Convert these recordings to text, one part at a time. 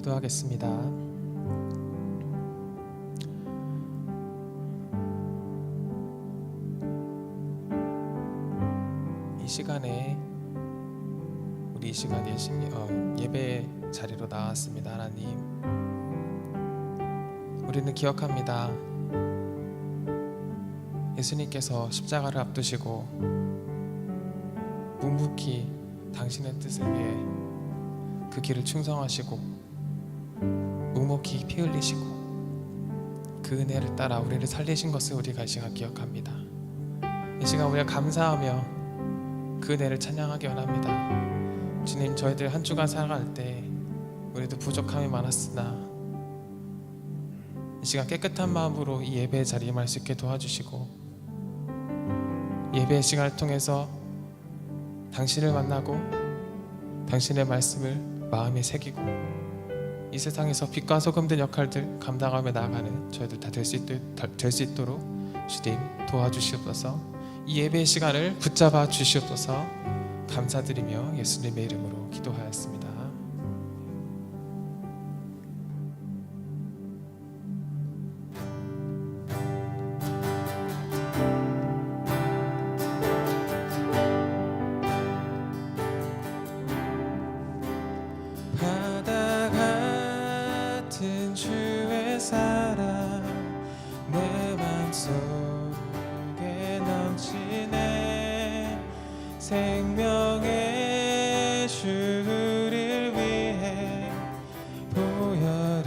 기도하겠습니다. 이 시간에 우리 이 시간 예배 자리로 나왔습니다. 하나님, 우리는 기억합니다. 예수님께서 십자가를 앞두시고 묵묵히 당신의 뜻을 위해 그 길을 충성하시고 묵묵히 피 흘리시고 그 은혜를 따라 우리를 살리신 것을 우리가 이 시간 기억합니다. 이 시간 우리가 감사하며 그 은혜를 찬양하기 원합니다. 주님, 저희들 한 주간 살아갈 때 우리도 부족함이 많았으나 이 시간 깨끗한 마음으로 이 예배의 자리에 임할 수 있게 도와주시고 예배의 시간을 통해서 당신을 만나고 당신의 말씀을 마음에 새기고 이 세상에서 빛과 소금 된 역할들 감당하며 나아가는 저희들 다 될 수 있도록 주님 도와주시옵소서. 이 예배의 시간을 붙잡아 주시옵소서. 감사드리며 예수님의 이름으로 기도하였습니다. 바다 같은 주의 사랑 내 맘속에 넘치네. 생명의 주를 위해 보혈을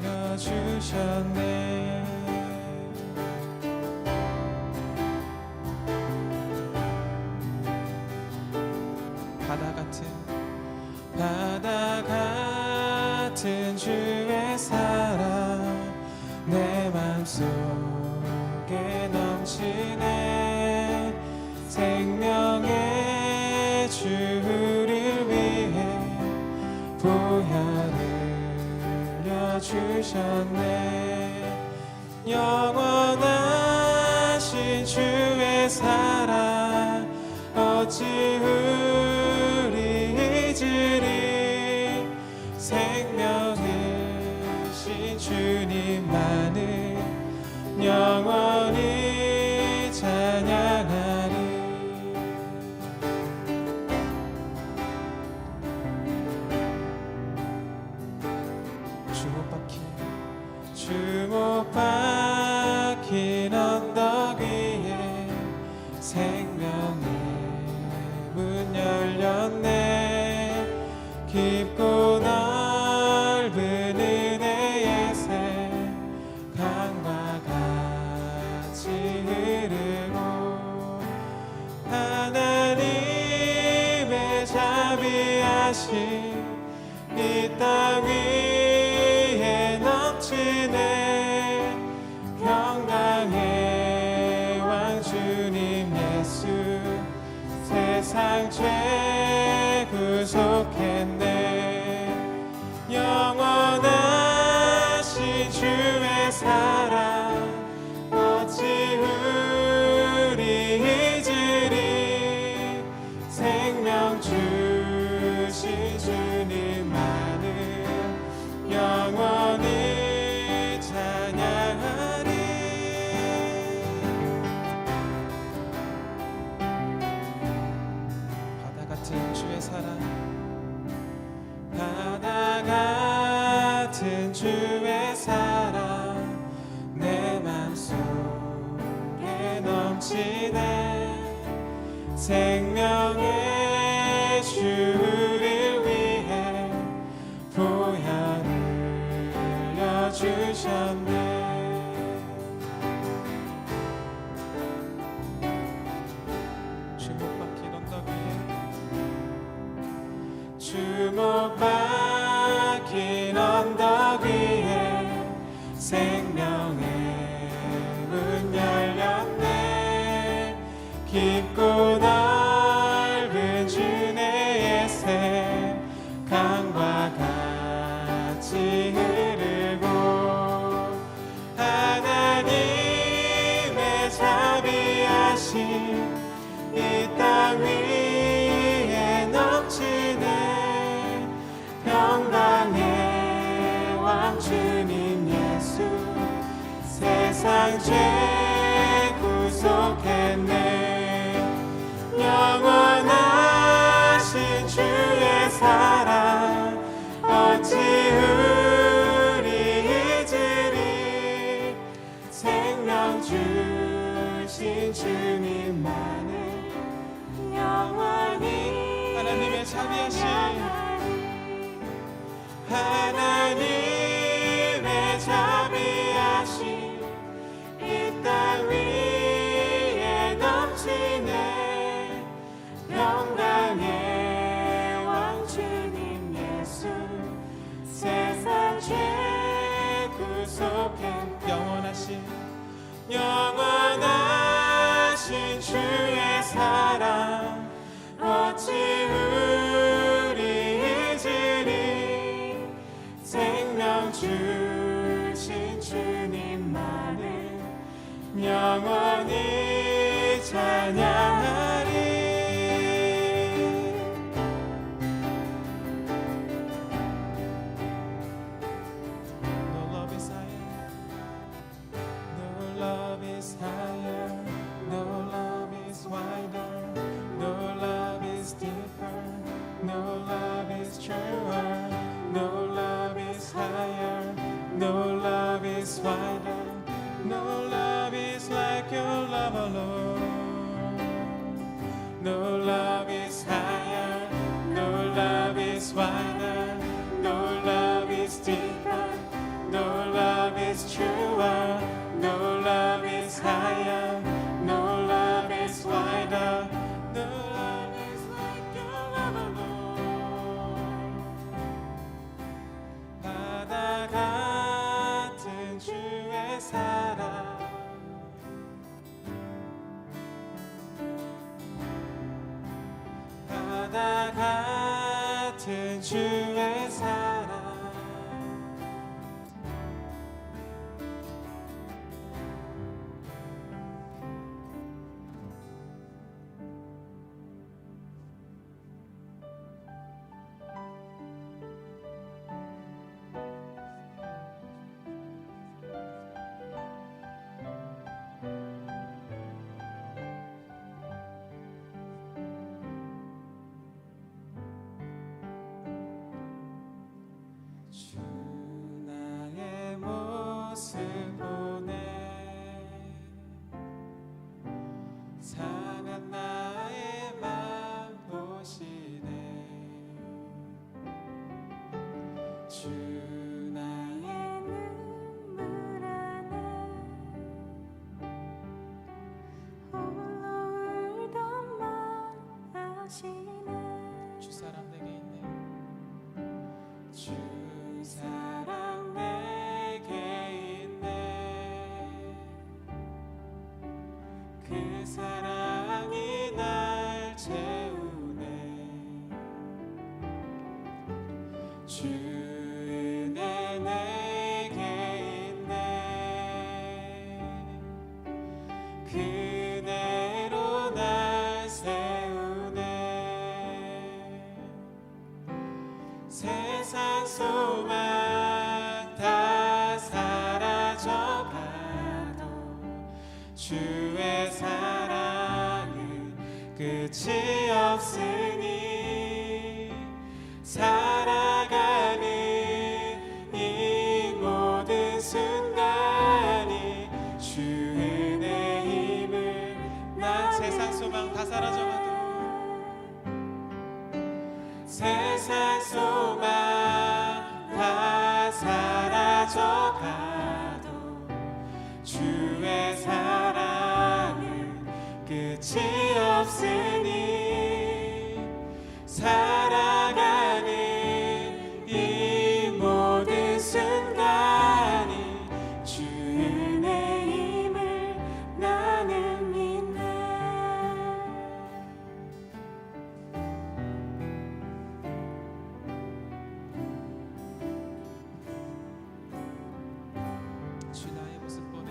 흘려주셨네. 바다 같은 주의 사랑 내 맘속에 넘치네. 생명의 주를 위해 보혈을 흘려주셨네. 영원하신 주의 사랑 어찌 우리 잊으리. 생명이신 주님만을 영원히 찬양하리. 주목 박힌 언덕 위에 생명의 문 열렸네. 깊고 넓은 은혜의 새 강과 같이 흐르고 하나님의 자비하심 이 땅 위에 넘치네. 평강의 왕 주님 예수 세상 죄 구속했네. 영원하신 주의 사랑 어찌 우리 잊으리. 생명 주신 주님만을 영원히 찬양하리. 바다 같은 주의 사랑 바다 같은 주의 사랑 내 맘속에 넘치네. 생명의 주를 위해 보혈을 흘려주셨네. 주목 박힌 언덕 위에 주목 박힌 언덕 위에 생명의 문 열렸네. 깊고 넓은 주의 새 강과 같이 흐르고 하나님의 자비하심 이 땅 위에 넘치네. 세상 죄 구속했네. 영원하신 주의 사랑 어찌 우리 잊으리. 생명 주신 주님만을 영원히 하나님의 자비하신 하나님의 자비하신 이 땅 위에 넘치네. 영광의 왕 주님 예수 세상 죄 구속해. 영원하신 주의 사랑 어찌 우리 잊으리. 생명 주신 주님만을 영원히 찬양하리. No love is higher. No love is higher. No love is wider. No love is deeper. No love is truer. No love is higher. No love is wider. No love is like your love alone. No love is higher. No love is wider. No love is deeper. No love is truer. No love is higher. No love is wider. No love is like your love alone. 바다 같은 주의 사랑 바다 같은 주의 사랑 주 나의 모습 보네. 상한 나의 맘 보시네. 주 나의 눈물 안에 홀로 울던 맘 아시네. 주 사랑 내게 있네. 주 사랑 내게 있네. 그 사랑이 날 채우네. 주 은혜 내게 있네. 그대로 날 세우네. 세상 소망 다 사라져가도 주의 사랑은 끝이 없으니. 살아가는 이 모든 순간이 주 은혜 힘을 나. 세상 소망 다 사라져가도 세상 소망 다 사라져가도 주의 사랑은 끝이 없으니. 살아가는 이 모든 순간이 주 은혜 힘을 나는 믿네. 주 나의 모습 보네.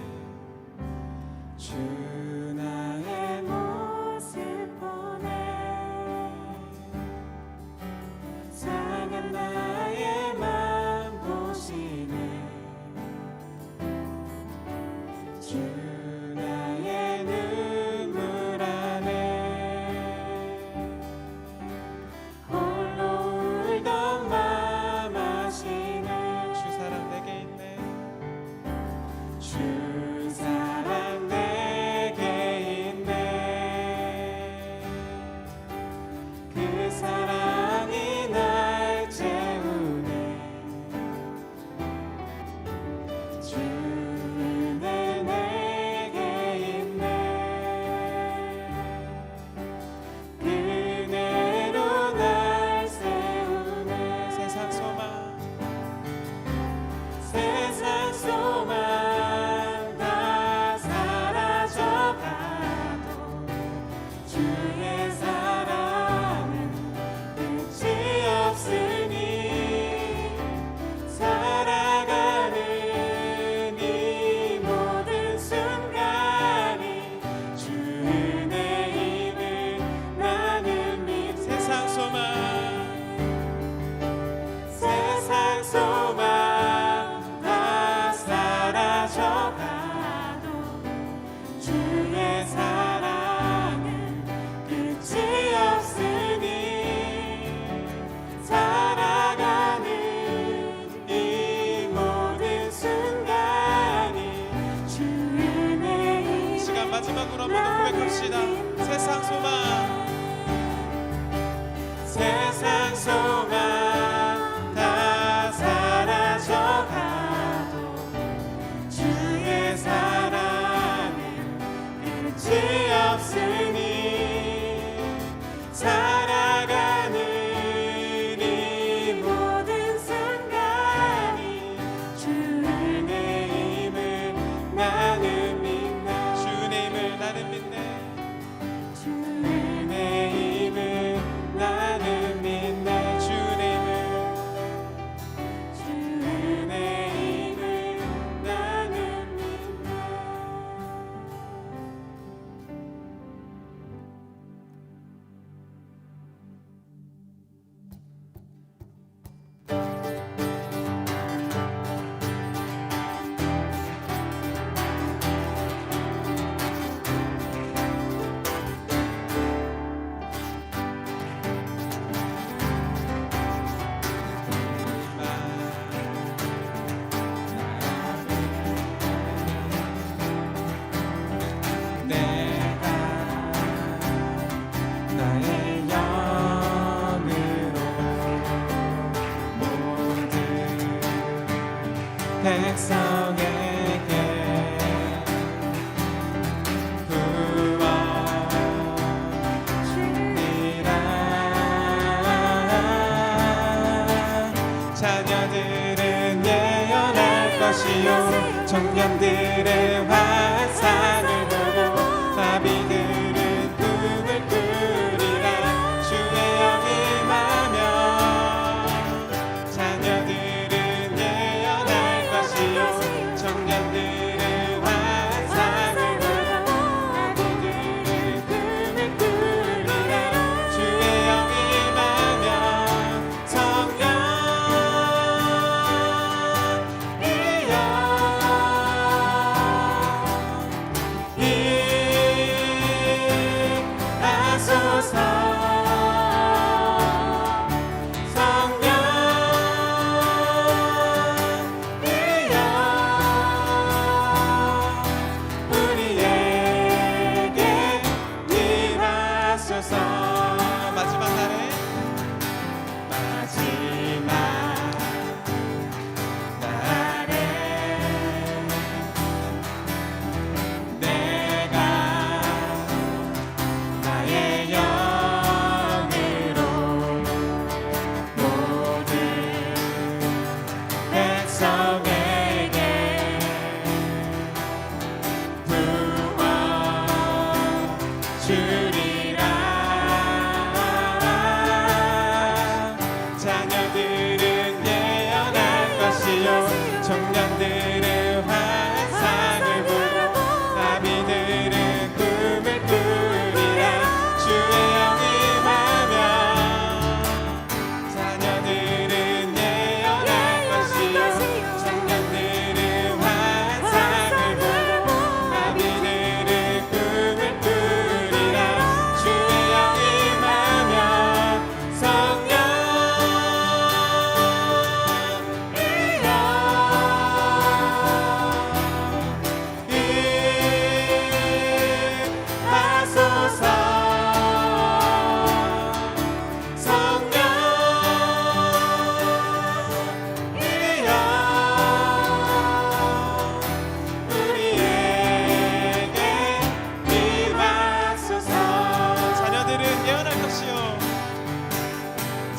주 나의 모습 보네. 소망 다 사라져가도 주의 사랑은 끝이 없으니 살아가는 이 모든 순간이 주의 힘을 나는 믿네. 주의 힘을 나는 믿네. 주의 힘을 나는 믿네. 주의 힘을 나는 믿네. 내가 나의 영으로 모든 백성에게 구원이라 자녀들은 예언할 것이요 청년들의 환상을 보고 나비들은 꿈을 꾸리라. 주의 영이 임하며 자녀들은 예언할 것이요 청년들은 환상을 보고 나비들은 꿈을 꾸리라. 주의 영이 임하며 성령이여 하소서. 성령이여 우리에게 임하소서. 마지막 날에 내가 나의 영으로 모든 백성에게 구원 주리라. 자녀들은 예언할 것이요 청년들은 환상을 보고 나비들은 꿈을 꾸리라. 주의 영이 임하며 자녀들은 예언할 것이요 청년들은 환상을 보고 나비들은 꿈을 꾸리라. 주의 영이 임하며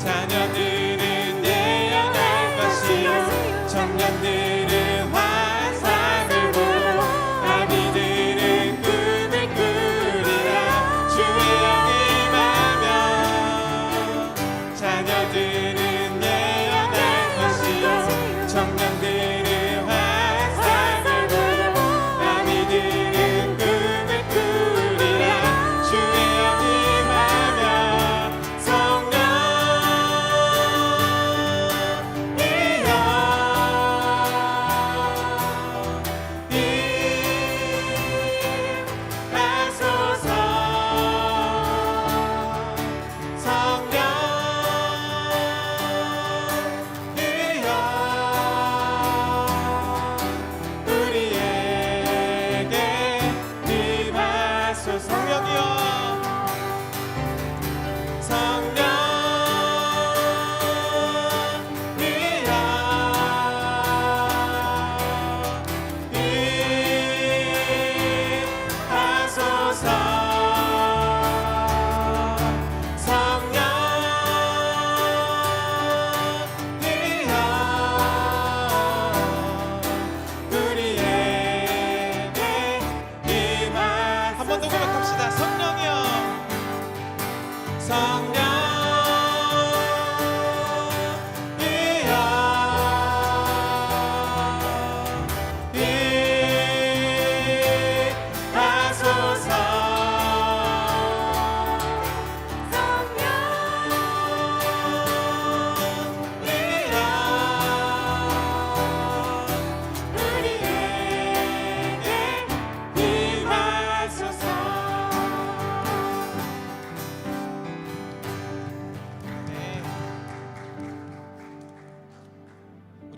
자녀들은 예언할 것이요 청년들은 환상을 보고 나비들은 꿈을 꾸리라. 주의 영이 임하며 자녀들은 예언할 것이요 청년들은 환상을 보고 나비들은 꿈을 꾸리라. 주의 영이 임하며 성령이여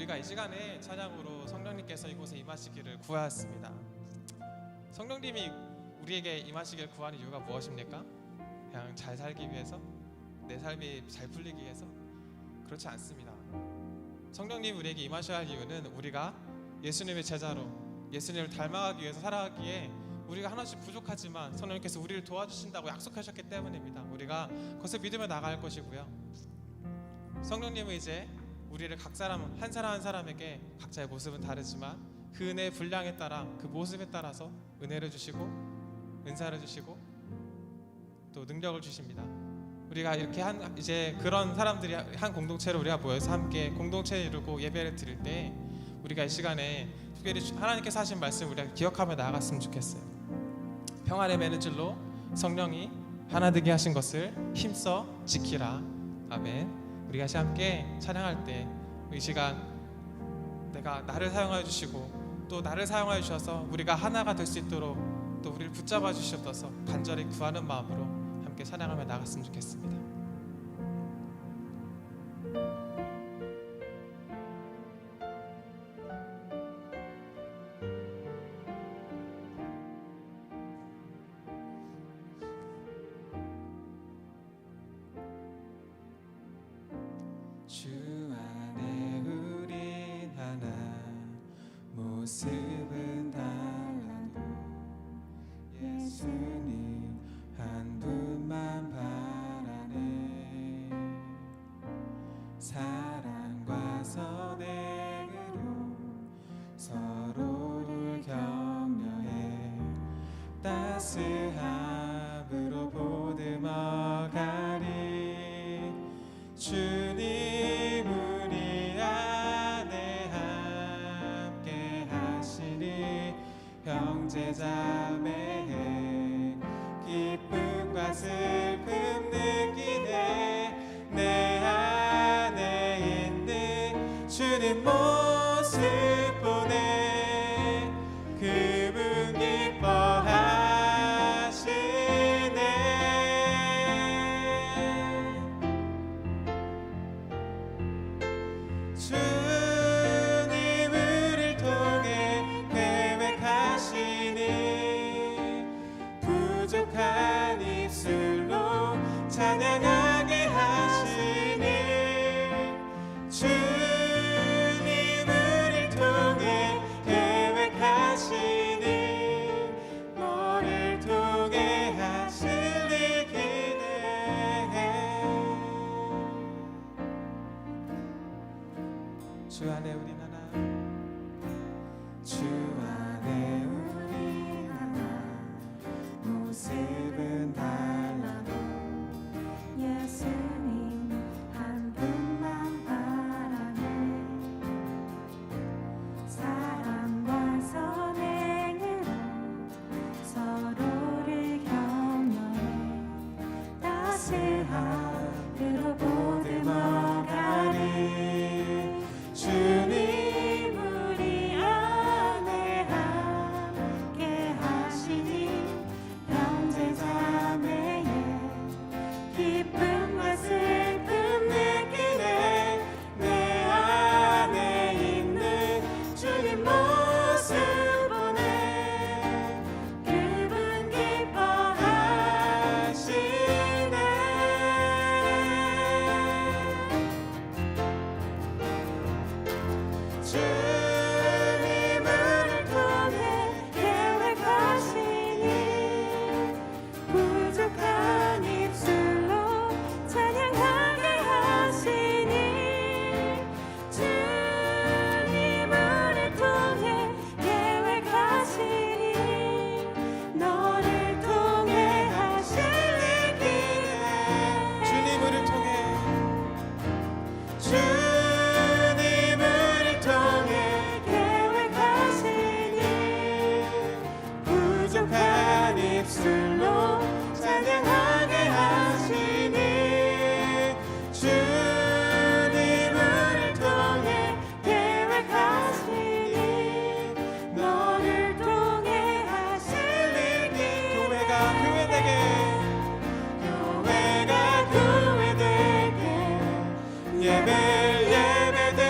우리가 이 시간에 찬양으로 성령님께서 이곳에 임하시기를 구하였습니다. 성령님이 우리에게 임하시기를 구하는 이유가 무엇입니까? 그냥 잘 살기 위해서? 내 삶이 잘 풀리기 위해서? 그렇지 않습니다. 성령님이 우리에게 임하셔야 할 이유는 우리가 예수님의 제자로 예수님을 닮아가기 위해서 살아가기에 우리가 하나씩 부족하지만 성령님께서 우리를 도와주신다고 약속하셨기 때문입니다. 우리가 그것을 믿으며 나갈 것이고요. 성령님은 이제 우리를 각 사람 한 사람 한 사람에게 각자의 모습은 다르지만 그 은혜의 분량에 따라 그 모습에 따라서 은혜를 주시고 은사를 주시고 또 능력을 주십니다. 우리가 이렇게 이제 그런 사람들이 한 공동체로 우리가 모여서 함께 공동체를 이루고 예배를 드릴 때 우리가 이 시간에 특별히 하나님께서 하신 말씀 우리가 기억하며 나아갔으면 좋겠어요. 평안의 매는줄로 성령이 하나 되게 하신 것을 힘써 지키라. 아멘. 우리가 다시 함께 찬양할 때 이 시간 내가 나를 사용하여 주시고 또 나를 사용하여 주셔서 우리가 하나가 될 수 있도록 또 우리를 붙잡아 주시옵소서 간절히 구하는 마음으로 함께 찬양하며 나갔으면 좋겠습니다. 주 안에 우린 하나 모습은 달라도 예수님 한 분만 바라네. 사랑과 선행으로 서로를 격려해 따스함으로 보듬어가리. 주님 우리 안에 함께 하시니 형제자매의 기쁨과 슬픔 느끼네. 내 안에 있는 주님 모습 보네. 그분 기뻐하시네. 주님 우리를 통해 계획하시니 부족한 입술로 찬양하게 하시니. 주님 우리를 통해 계획하시니 너를 통해 하실 일 기대해. 주 안에 우린 하나. 주 안에 우린 하나 모습은 달라도 예수님 한 분만 바라네. 사랑과 선행으로 서로를 격려해 따스함으로 보듬어가리. 주님 우리 안에 함께 하시니 형제자매의 기쁨과 슬픔 느끼네. 내 안에 있는 주님 모습 보네. 그분 기뻐하시네. 주님 우리를 통해 계획하시니 부족한 입술로 찬양하게 하시니. 주님 우리를 통해 계획하시니 너를 통해 하실 일 기대해. 주님 우리를 통해 주님 우리를 통해 계획하시니 부족한 입술로 찬양하게 하시니. 주님 우리를 통해 계획하시니 너를 통해 하실 일 기대해. 교회가 교회되게 예배되게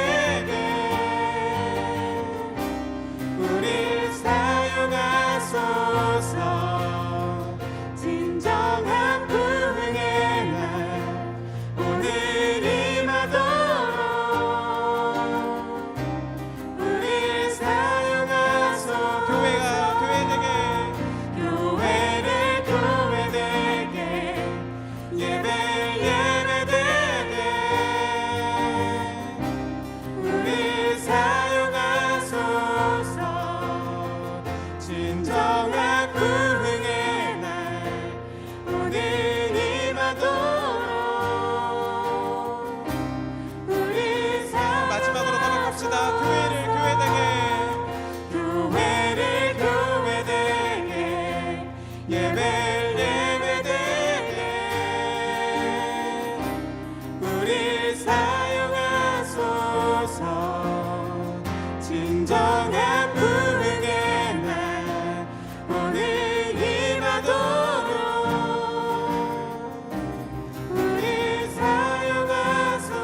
우리를 사용하소서. 진정한 부흥의 날 오늘 임하도록 우리 사용하소서.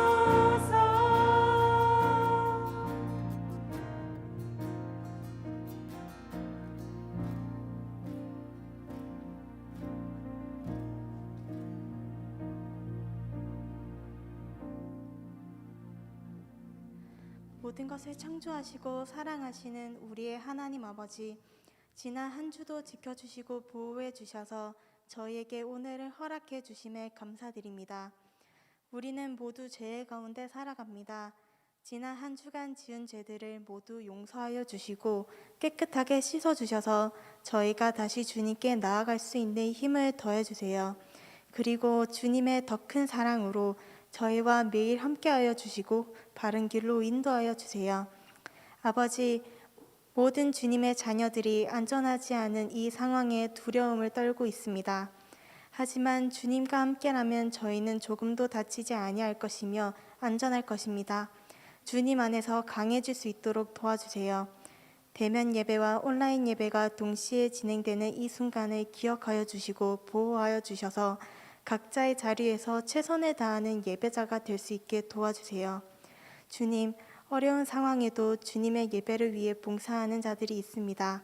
모든 것을 창조하시고 사랑하시는 우리의 하나님 아버지, 지난 한 주도 지켜주시고 보호해 주셔서 저희에게 오늘을 허락해 주심에 감사드립니다. 우리는 모두 죄의 가운데 살아갑니다. 지난 한 주간 지은 죄들을 모두 용서하여 주시고 깨끗하게 씻어 주셔서 저희가 다시 주님께 나아갈 수 있는 힘을 더해 주세요. 그리고 주님의 더 큰 사랑으로 저희와 매일 함께하여 주시고 바른 길로 인도하여 주세요. 아버지, 모든 주님의 자녀들이 안전하지 않은 이 상황에 두려움을 떨고 있습니다. 하지만 주님과 함께라면 저희는 조금도 다치지 아니할 것이며 안전할 것입니다. 주님 안에서 강해질 수 있도록 도와주세요. 대면 예배와 온라인 예배가 동시에 진행되는 이 순간을 기억하여 주시고 보호하여 주셔서 각자의 자리에서 최선을 다하는 예배자가 될 수 있게 도와주세요. 주님, 어려운 상황에도 주님의 예배를 위해 봉사하는 자들이 있습니다.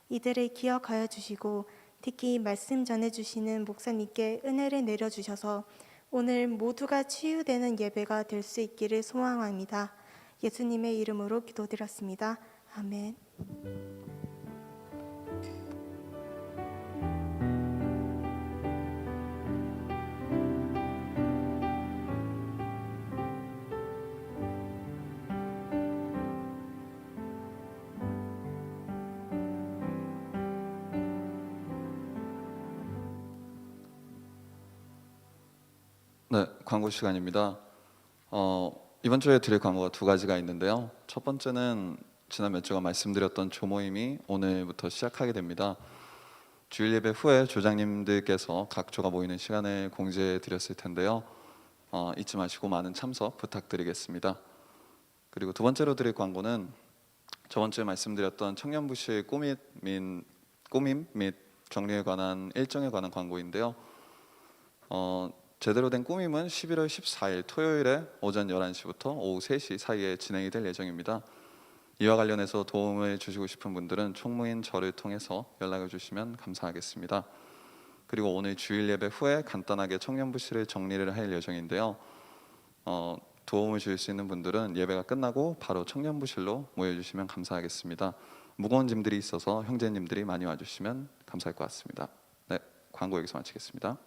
이들을 기억하여 주시고 특히 말씀 전해주시는 목사님께 은혜를 내려주셔서 오늘 모두가 치유되는 예배가 될 수 있기를 소망합니다. 예수님의 이름으로 기도드렸습니다. 아멘. 네, 광고 시간입니다. 이번 주에 드릴 광고가 두 가지가 있는데요. 첫 번째는 지난 몇 주간 말씀드렸던 조모임이 오늘부터 시작하게 됩니다. 주일 예배 후에 조장님들께서 각 조가 모이는 시간을 공지해 드렸을 텐데요. 잊지 마시고 많은 참석 부탁드리겠습니다. 그리고 두 번째로 드릴 광고는 저번 주에 말씀드렸던 청년부실 꾸밈 및 격리에 관한 일정에 관한 광고인데요. 제대로 된 꾸밈은 11월 14일 토요일에 오전 11시부터 오후 3시 사이에 진행이 될 예정입니다. 이와 관련해서 도움을 주시고 싶은 분들은 총무인 저를 통해서 연락을 주시면 감사하겠습니다. 그리고 오늘 주일 예배 후에 간단하게 청년부실을 정리를 할 예정인데요. 도움을 주실 수 있는 분들은 예배가 끝나고 바로 청년부실로 모여주시면 감사하겠습니다. 무거운 짐들이 있어서 형제님들이 많이 와주시면 감사할 것 같습니다. 네, 광고 여기서 마치겠습니다.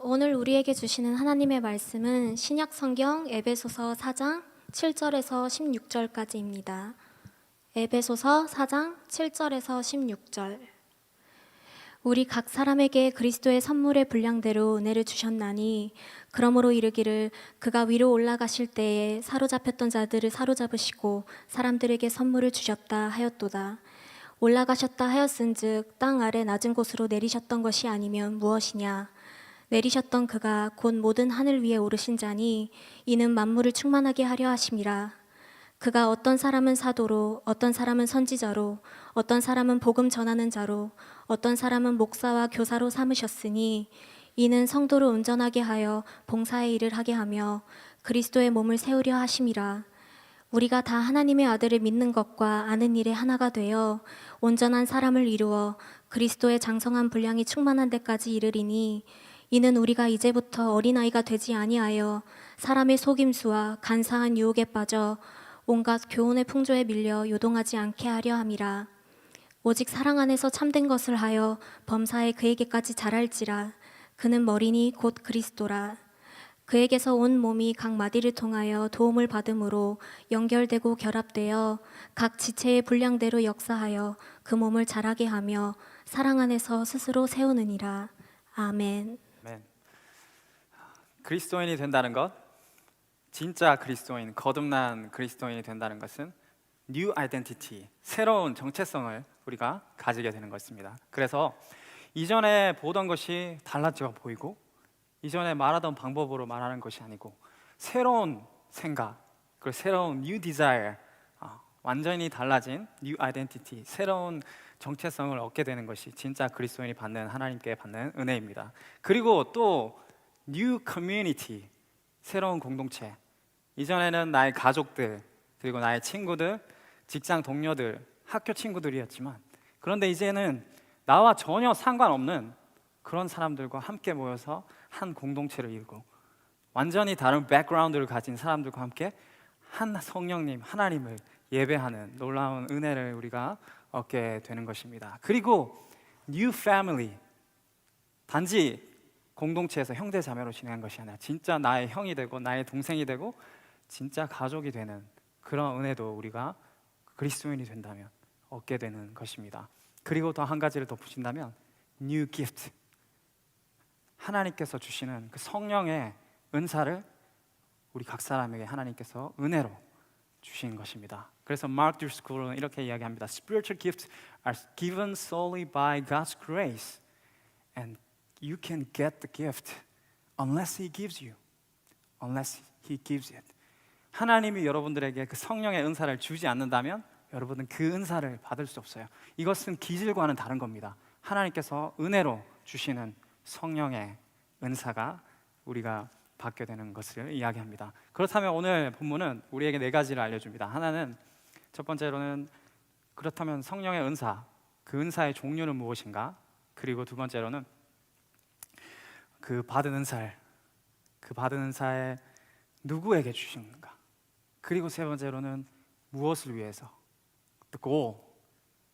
오늘 우리에게 주시는 하나님의 말씀은 신약 성경 에베소서 4장 7절에서 16절까지입니다. 에베소서 4장 7절에서 16절. 우리 각 사람에게 그리스도의 선물의 분량대로 은혜를 주셨나니 그러므로 이르기를 그가 위로 올라가실 때에 사로잡혔던 자들을 사로잡으시고 사람들에게 선물을 주셨다 하였도다. 올라가셨다 하였은즉 땅 아래 낮은 곳으로 내리셨던 것이 아니면 무엇이냐. 내리셨던 그가 곧 모든 하늘 위에 오르신 자니 이는 만물을 충만하게 하려 하심이라. 그가 어떤 사람은 사도로, 어떤 사람은 선지자로, 어떤 사람은 복음 전하는 자로, 어떤 사람은 목사와 교사로 삼으셨으니 이는 성도를 온전하게 하여 봉사의 일을 하게 하며 그리스도의 몸을 세우려 하심이라. 우리가 다 하나님의 아들을 믿는 것과 아는 일에 하나가 되어 온전한 사람을 이루어 그리스도의 장성한 분량이 충만한 데까지 이르리니 이는 우리가 이제부터 어린아이가 되지 아니하여 사람의 속임수와 간사한 유혹에 빠져 온갖 교훈의 풍조에 밀려 요동하지 않게 하려 함이라. 오직 사랑 안에서 참된 것을 하여 범사에 그에게까지 자랄지라. 그는 머리니 곧 그리스도라. 그에게서 온 몸이 각 마디를 통하여 도움을 받음으로 연결되고 결합되어 각 지체의 분량대로 역사하여 그 몸을 자라게 하며 사랑 안에서 스스로 세우느니라. 아멘. 그리스도인이 된다는 것, 진짜 그리스도인, 거듭난 그리스도인이 된다는 것은 new identity, 새로운 정체성을 우리가 가지게 되는 것입니다. 그래서 이전에 보던 것이 달라져 보이고 이전에 말하던 방법으로 말하는 것이 아니고 새로운 생각, 그리고 새로운 new desire, 완전히 달라진 new identity, 새로운 정체성을 얻게 되는 것이 진짜 그리스도인이 받는, 하나님께 받는 은혜입니다. 그리고 또 new community, 새로운 공동체. 이전에는 나의 가족들, 그리고 나의 친구들, 직장 동료들, 학교 친구들이었지만 그런데 이제는 나와 전혀 상관없는 그런 사람들과 함께 모여서 한 공동체를 이루고 완전히 다른 백그라운드를 가진 사람들과 함께 한 성령님, 하나님을 예배하는 놀라운 은혜를 우리가 얻게 되는 것입니다. 그리고 new family, 단지 공동체에서 형제 자매로 지내는 것이 아니라 진짜 나의 형이 되고 나의 동생이 되고 진짜 가족이 되는 그런 은혜도 우리가 그리스도인이 된다면 얻게 되는 것입니다. 그리고 더 한 가지를 덧붙인다면 new gift, 하나님께서 주시는 그 성령의 은사를 우리 각 사람에게 하나님께서 은혜로 주신 것입니다. 그래서 Mark D. School은 이렇게 이야기합니다. Spiritual gifts are given solely by God's grace, and you can get the gift unless He gives you, unless He gives it. 하나님이 여러분들에게 그 성령의 은사를 주지 않는다면 여러분은 그 은사를 받을 수 없어요. 이것은 기질과는 다른 겁니다. 하나님께서 은혜로 주시는 성령의 은사가 우리가 받게 되는 것을 이야기합니다. 그렇다면 오늘 본문은 우리에게 네 가지를 알려줍니다. 하나는 첫 번째로는 그렇다면 성령의 은사, 그 은사의 종류는 무엇인가? 그리고 두 번째로는 그 받은 은사에 누구에게 주시는가? 그리고 세 번째로는 무엇을 위해서? The goal,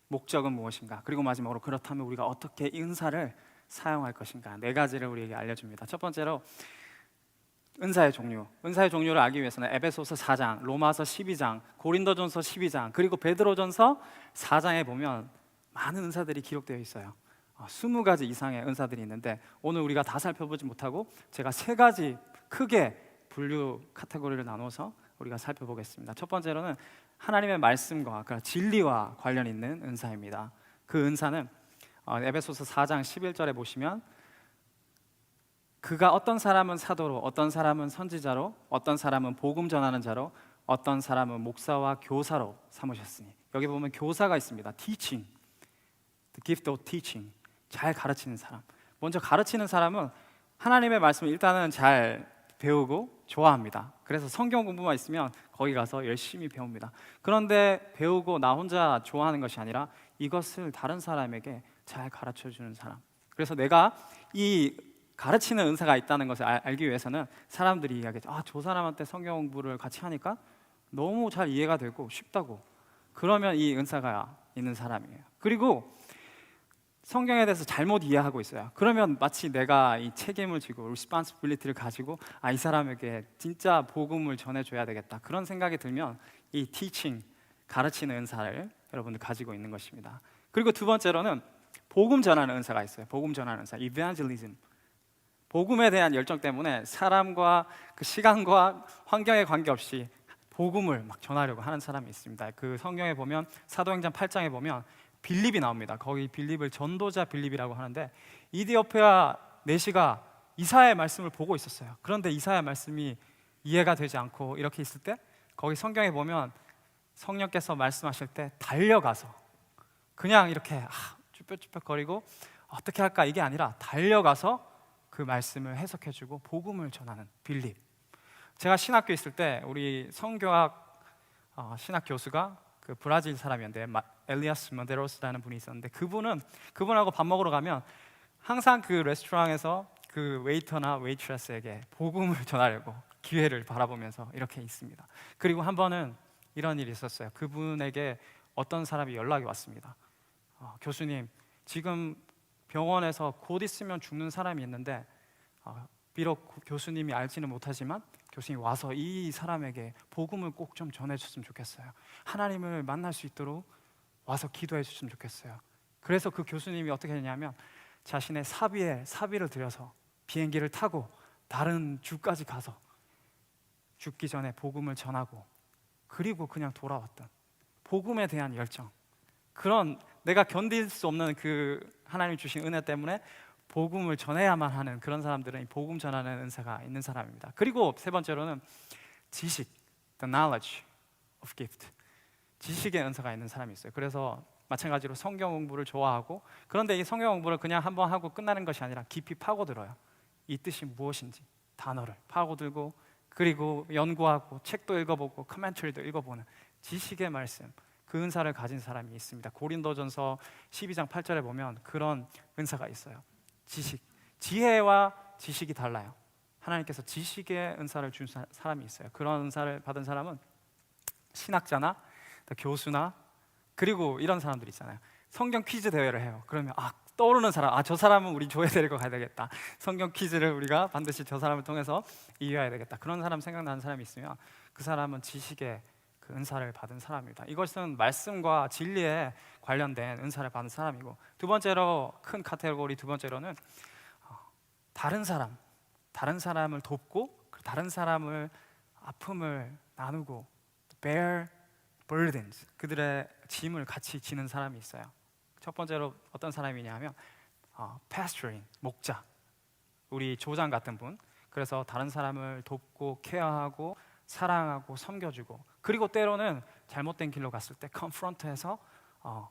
목적은 무엇인가? 그리고 마지막으로 그렇다면 우리가 어떻게 이 은사를 사용할 것인가? 네 가지를 우리에게 알려줍니다. 첫 번째로 은사의 종류. 은사의 종류를 알기 위해서는 에베소서 4장, 로마서 12장, 고린도전서 12장, 그리고 베드로전서 4장에 보면 많은 은사들이 기록되어 있어요. 20가지 이상의 은사들이 있는데 오늘 우리가 다 살펴보지 못하고 제가 세 가지 크게 분류 카테고리를 나눠서 우리가 살펴보겠습니다. 첫 번째로는 하나님의 말씀과 그러니까 진리와 관련 있는 은사입니다. 그 은사는 에베소서 4장 11절에 보시면 그가 어떤 사람은 사도로, 어떤 사람은 선지자로, 어떤 사람은 복음 전하는 자로, 어떤 사람은 목사와 교사로 삼으셨으니, 여기 보면 교사가 있습니다. teaching, the gift of teaching, 잘 가르치는 사람. 먼저 가르치는 사람은 하나님의 말씀을 일단은 잘 배우고 좋아합니다. 그래서 성경 공부만 있으면 거기 가서 열심히 배웁니다. 그런데 배우고 나 혼자 좋아하는 것이 아니라 이것을 다른 사람에게 잘 가르쳐주는 사람. 그래서 내가 이 가르치는 은사가 있다는 것을 알기 위해서는 사람들이 이야기하죠. 저 사람한테 성경 공부를 같이 하니까 너무 잘 이해가 되고 쉽다고. 그러면 이 은사가 있는 사람이에요. 그리고 성경에 대해서 잘못 이해하고 있어요. 그러면 마치 내가 이 책임을 지고 responsibility를 가지고 이 사람에게 진짜 복음을 전해줘야 되겠다, 그런 생각이 들면 이 teaching, 가르치는 은사를 여러분들 가지고 있는 것입니다. 그리고 두 번째로는 복음 전하는 은사가 있어요. 복음 전하는 은사, evangelism. 복음에 대한 열정 때문에 사람과 그 시간과 환경에 관계없이 복음을 막 전하려고 하는 사람이 있습니다. 그 성경에 보면 사도행전 8장에 보면 빌립이 나옵니다. 거기 빌립을 전도자 빌립이라고 하는데 이디오피아 내시가 이사야의 말씀을 보고 있었어요. 그런데 이사야의 말씀이 이해가 되지 않고 이렇게 있을 때 거기 성경에 보면 성령께서 말씀하실 때 달려가서 그냥 이렇게 쭈뼛쭈뼛거리고 어떻게 할까 이게 아니라 달려가서 그 말씀을 해석해주고 복음을 전하는 빌립. 제가 신학교 있을 때 우리 성교학 신학 교수가 그 브라질 사람이었는데 엘리아스 마데로스라는 분이 있었는데 그분하고 밥 먹으러 가면 항상 그 레스토랑에서 그 웨이터나 웨이트레스에게 복음을 전하려고 기회를 바라보면서 이렇게 있습니다. 그리고 한 번은 이런 일이 있었어요. 그분에게 어떤 사람이 연락이 왔습니다. 교수님, 지금 병원에서 곧 있으면 죽는 사람이 있는데 비록 교수님이 알지는 못하지만 교수님이 와서 이 사람에게 복음을 꼭 좀 전해줬으면 좋겠어요. 하나님을 만날 수 있도록 와서 기도해 주셨으면 좋겠어요. 그래서 그 교수님이 어떻게 했냐면 자신의 사비를 들여서 비행기를 타고 다른 주까지 가서 죽기 전에 복음을 전하고 그리고 그냥 돌아왔던 복음에 대한 열정, 그런 내가 견딜 수 없는 그 하나님 주신 은혜 때문에 복음을 전해야만 하는 그런 사람들은 이 복음 전하는 은사가 있는 사람입니다. 그리고 세 번째로는 지식, the knowledge of gift, 지식의 은사가 있는 사람이 있어요. 그래서 마찬가지로 성경 공부를 좋아하고, 그런데 이 성경 공부를 그냥 한번 하고 끝나는 것이 아니라 깊이 파고들어요. 이 뜻이 무엇인지 단어를 파고들고, 그리고 연구하고 책도 읽어보고 커멘터리도 읽어보는 지식의 말씀, 그 은사를 가진 사람이 있습니다. 고린도전서 12장 8절에 보면 그런 은사가 있어요. 지식, 지혜와 지식이 달라요. 하나님께서 지식의 은사를 준 사람이 있어요. 그런 은사를 받은 사람은 신학자나 교수나, 그리고 이런 사람들 있잖아요. 성경 퀴즈 대회를 해요. 그러면 떠오르는 사람, 저 사람은 우리 조회 데리고 가야 되겠다. 성경 퀴즈를 우리가 반드시 저 사람을 통해서 이겨야 되겠다. 그런 사람 생각나는 사람이 있으면 그 사람은 지식의 그 은사를 받은 사람입니다. 이것은 말씀과 진리에 관련된 은사를 받은 사람이고, 두 번째로 큰 카테고리 두 번째로는 다른 사람을 돕고 다른 사람을 아픔을 나누고 bear burdens, 그들의 짐을 같이 지는 사람이 있어요. 첫 번째로 어떤 사람이냐 하면 pastoring, 목자, 우리 조장 같은 분. 그래서 다른 사람을 돕고 케어하고 사랑하고 섬겨주고, 그리고 때로는 잘못된 길로 갔을 때 confront해서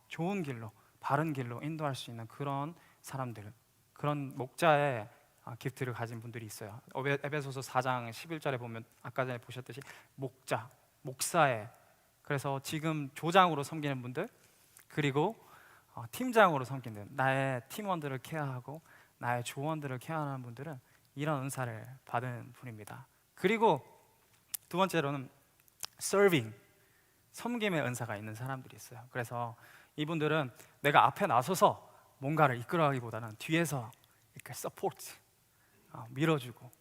좋은 길로, 바른 길로 인도할 수 있는 그런 사람들, 그런 목자의 기프트를 가진 분들이 있어요. 에베소서 4장 11절에 보면 아까 전에 보셨듯이 목자, 목사의, 그래서 지금 조장으로 섬기는 분들, 그리고 팀장으로 섬기는 나의 팀원들을 케어하고 나의 조원들을 케어하는 분들은 이런 은사를 받은 분입니다. 그리고 두 번째로는 serving, 섬김의 은사가 있는 사람들이 있어요. 그래서 이분들은 내가 앞에 나서서 뭔가를 이끌어가기보다는 뒤에서 이렇게 support, 밀어주고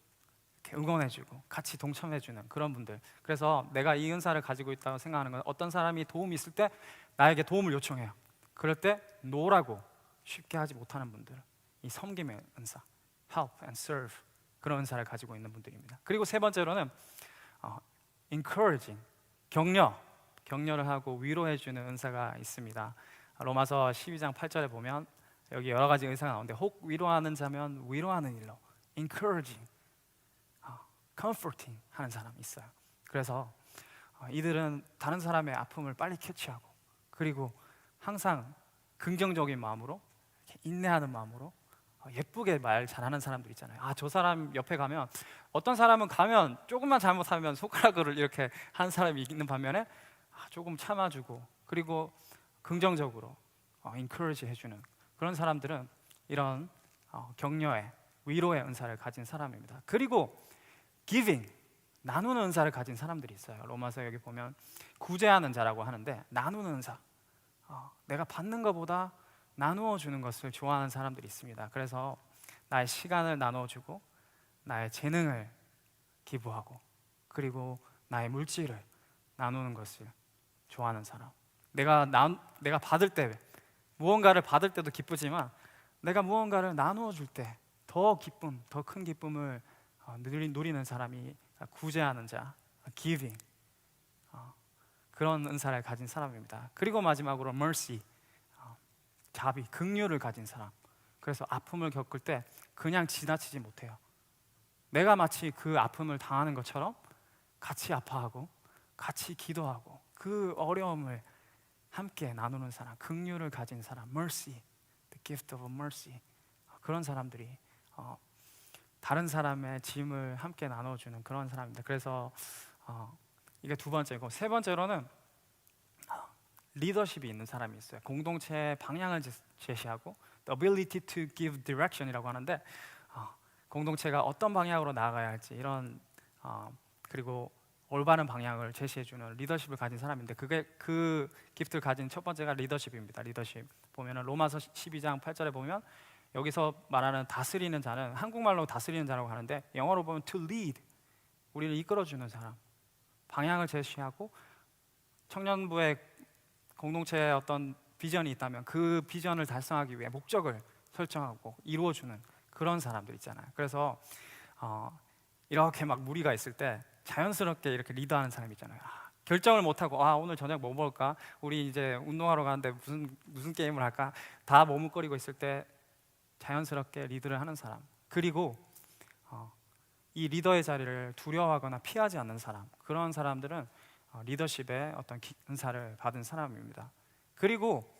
이렇게 응원해주고 같이 동참해주는 그런 분들. 그래서 내가 이 은사를 가지고 있다고 생각하는 건, 어떤 사람이 도움이 있을 때 나에게 도움을 요청해요. 그럴 때 노라고 쉽게 하지 못하는 분들, 이 섬김의 은사, help and serve, 그런 은사를 가지고 있는 분들입니다. 그리고 세 번째로는 encouraging, 격려를 하고 위로해주는 은사가 있습니다. 로마서 12장 8절에 보면 여기 여러 가지 은사가 나오는데, 혹 위로하는 자면 위로하는 일로, encouraging, comforting 하는 사람이 있어요. 그래서 이들은 다른 사람의 아픔을 빨리 캐치하고, 그리고 항상 긍정적인 마음으로, 인내하는 마음으로 예쁘게 말 잘하는 사람들 있잖아요. 저 사람 옆에 가면, 어떤 사람은 가면 조금만 잘못하면 손가락을 이렇게 하는 사람이 있는 반면에 조금 참아주고, 그리고 긍정적으로 encourage 해주는 그런 사람들은 이런 격려의, 위로의 은사를 가진 사람입니다. 그리고 giving, 나누는 은사를 가진 사람들이 있어요. 로마서 여기 보면 구제하는 자라고 하는데, 나누는 은사, 내가 받는 것보다 나누어 주는 것을 좋아하는 사람들이 있습니다. 그래서 나의 시간을 나누어 주고, 나의 재능을 기부하고, 그리고 나의 물질을 나누는 것을 좋아하는 사람. 내가 받을 때, 무언가를 받을 때도 기쁘지만 내가 무언가를 나누어 줄 때 더 기쁨, 더 큰 기쁨을 누리는 사람이 구제하는 자, giving, 그런 은사를 가진 사람입니다. 그리고 마지막으로 mercy, 자비, 긍휼을 가진 사람. 그래서 아픔을 겪을 때 그냥 지나치지 못해요. 내가 마치 그 아픔을 당하는 것처럼 같이 아파하고 같이 기도하고 그 어려움을 함께 나누는 사람, 긍휼을 가진 사람, mercy, the gift of mercy. 그런 사람들이 다른 사람의 짐을 함께 나눠주는 그런 사람입니다. 그래서 이게 두 번째고, 세 번째로는 리더십이 있는 사람이 있어요. 공동체의 방향을 제시하고 the ability to give direction이라고 하는데, 공동체가 어떤 방향으로 나아가야 할지, 이런 그리고 올바른 방향을 제시해주는 리더십을 가진 사람인데, 그 기프트를 가진 첫 번째가 리더십입니다. 리더십 보면은 로마서 12장 8절에 보면 여기서 말하는 다스리는 자는 한국말로 다스리는 자라고 하는데, 영어로 보면 to lead, 우리를 이끌어주는 사람, 방향을 제시하고 청년부의 공동체에 어떤 비전이 있다면 그 비전을 달성하기 위해 목적을 설정하고 이루어주는 그런 사람들 있잖아요. 그래서 이렇게 막 무리가 있을 때 자연스럽게 이렇게 리드하는 사람 있잖아요. 결정을 못 하고 오늘 저녁 뭐 먹을까? 우리 이제 운동하러 가는데 무슨 게임을 할까? 다 머뭇거리고 있을 때 자연스럽게 리드를 하는 사람. 그리고 이 리더의 자리를 두려워하거나 피하지 않는 사람. 그런 사람들은 리더십의 어떤 은사를 받은 사람입니다. 그리고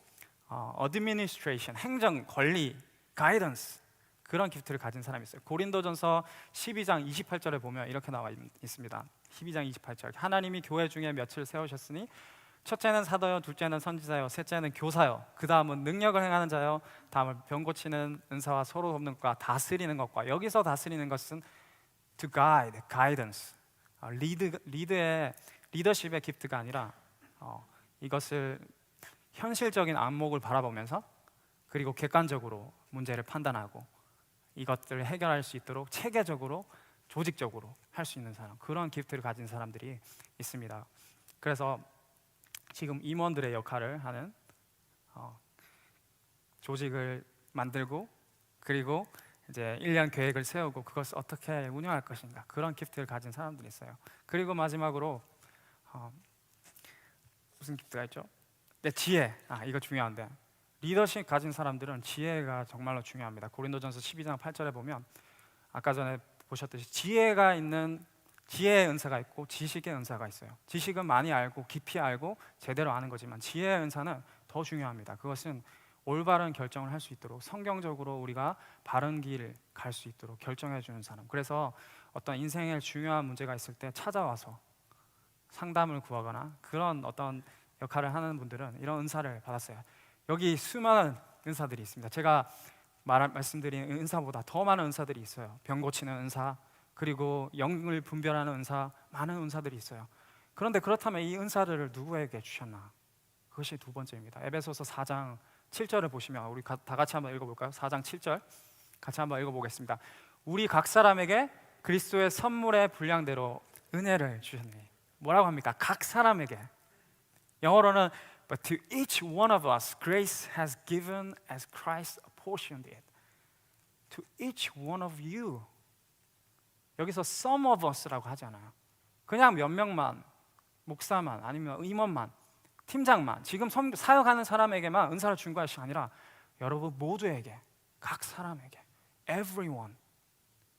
administration, 행정, 관리, guidance 그런 기프트를 가진 사람이 있어요. 고린도전서 12장 28절에 보면 이렇게 나와 있습니다. 12장 28절. 하나님이 교회 중에 몇을 세우셨으니 첫째는 사도요, 둘째는 선지자요, 셋째는 교사요, 그 다음은 능력을 행하는 자요, 다음은 병 고치는 은사와 서로 돕는 것과 다스리는 것과. 여기서 다스리는 것은 to guide, guidance, 리드의 리더십의 기프트가 아니라 이것을 현실적인 안목을 바라보면서 그리고 객관적으로 문제를 판단하고 이것들을 해결할 수 있도록 체계적으로 조직적으로 할 수 있는 사람, 그런 기프트를 가진 사람들이 있습니다. 그래서 지금 임원들의 역할을 하는 조직을 만들고 그리고 이제 1년 계획을 세우고 그것을 어떻게 운영할 것인가, 그런 기프트를 가진 사람들이 있어요. 그리고 마지막으로 무슨 기프트가 있죠? 네, 지혜. 이거 중요한데 리더십 가진 사람들은 지혜가 정말로 중요합니다. 고린도전서 12장 8절에 보면 아까 전에 보셨듯이 지혜가 있는 지혜의 은사가 있고 지식의 은사가 있어요. 지식은 많이 알고 깊이 알고 제대로 아는 거지만 지혜의 은사는 더 중요합니다. 그것은 올바른 결정을 할 수 있도록 성경적으로 우리가 바른 길을 갈 수 있도록 결정해 주는 사람. 그래서 어떤 인생에 중요한 문제가 있을 때 찾아와서 상담을 구하거나 그런 어떤 역할을 하는 분들은 이런 은사를 받았어요. 여기 수많은 은사들이 있습니다. 제가 말씀드린 은사보다 더 많은 은사들이 있어요. 병 고치는 은사, 그리고 영을 분별하는 은사, 많은 은사들이 있어요. 그런데 그렇다면 이 은사를 누구에게 주셨나? 그것이 두 번째입니다. 에베소서 4장 7절을 보시면 우리 다 같이 한번 읽어볼까요? 4장 7절 같이 한번 읽어보겠습니다. 우리 각 사람에게 그리스도의 선물의 분량대로 은혜를 주셨네. 뭐라고 합니까? 각 사람에게. 영어로는 But to each one of us grace has given as Christ apportioned it. To each one of you. 여기서 some of us라고 하지 않아요. 그냥 몇 명만, 목사만 아니면 임원만, 팀장만, 지금 사역하는 사람에게만 은사를 준 것이 아니라 여러분 모두에게, 각 사람에게, everyone,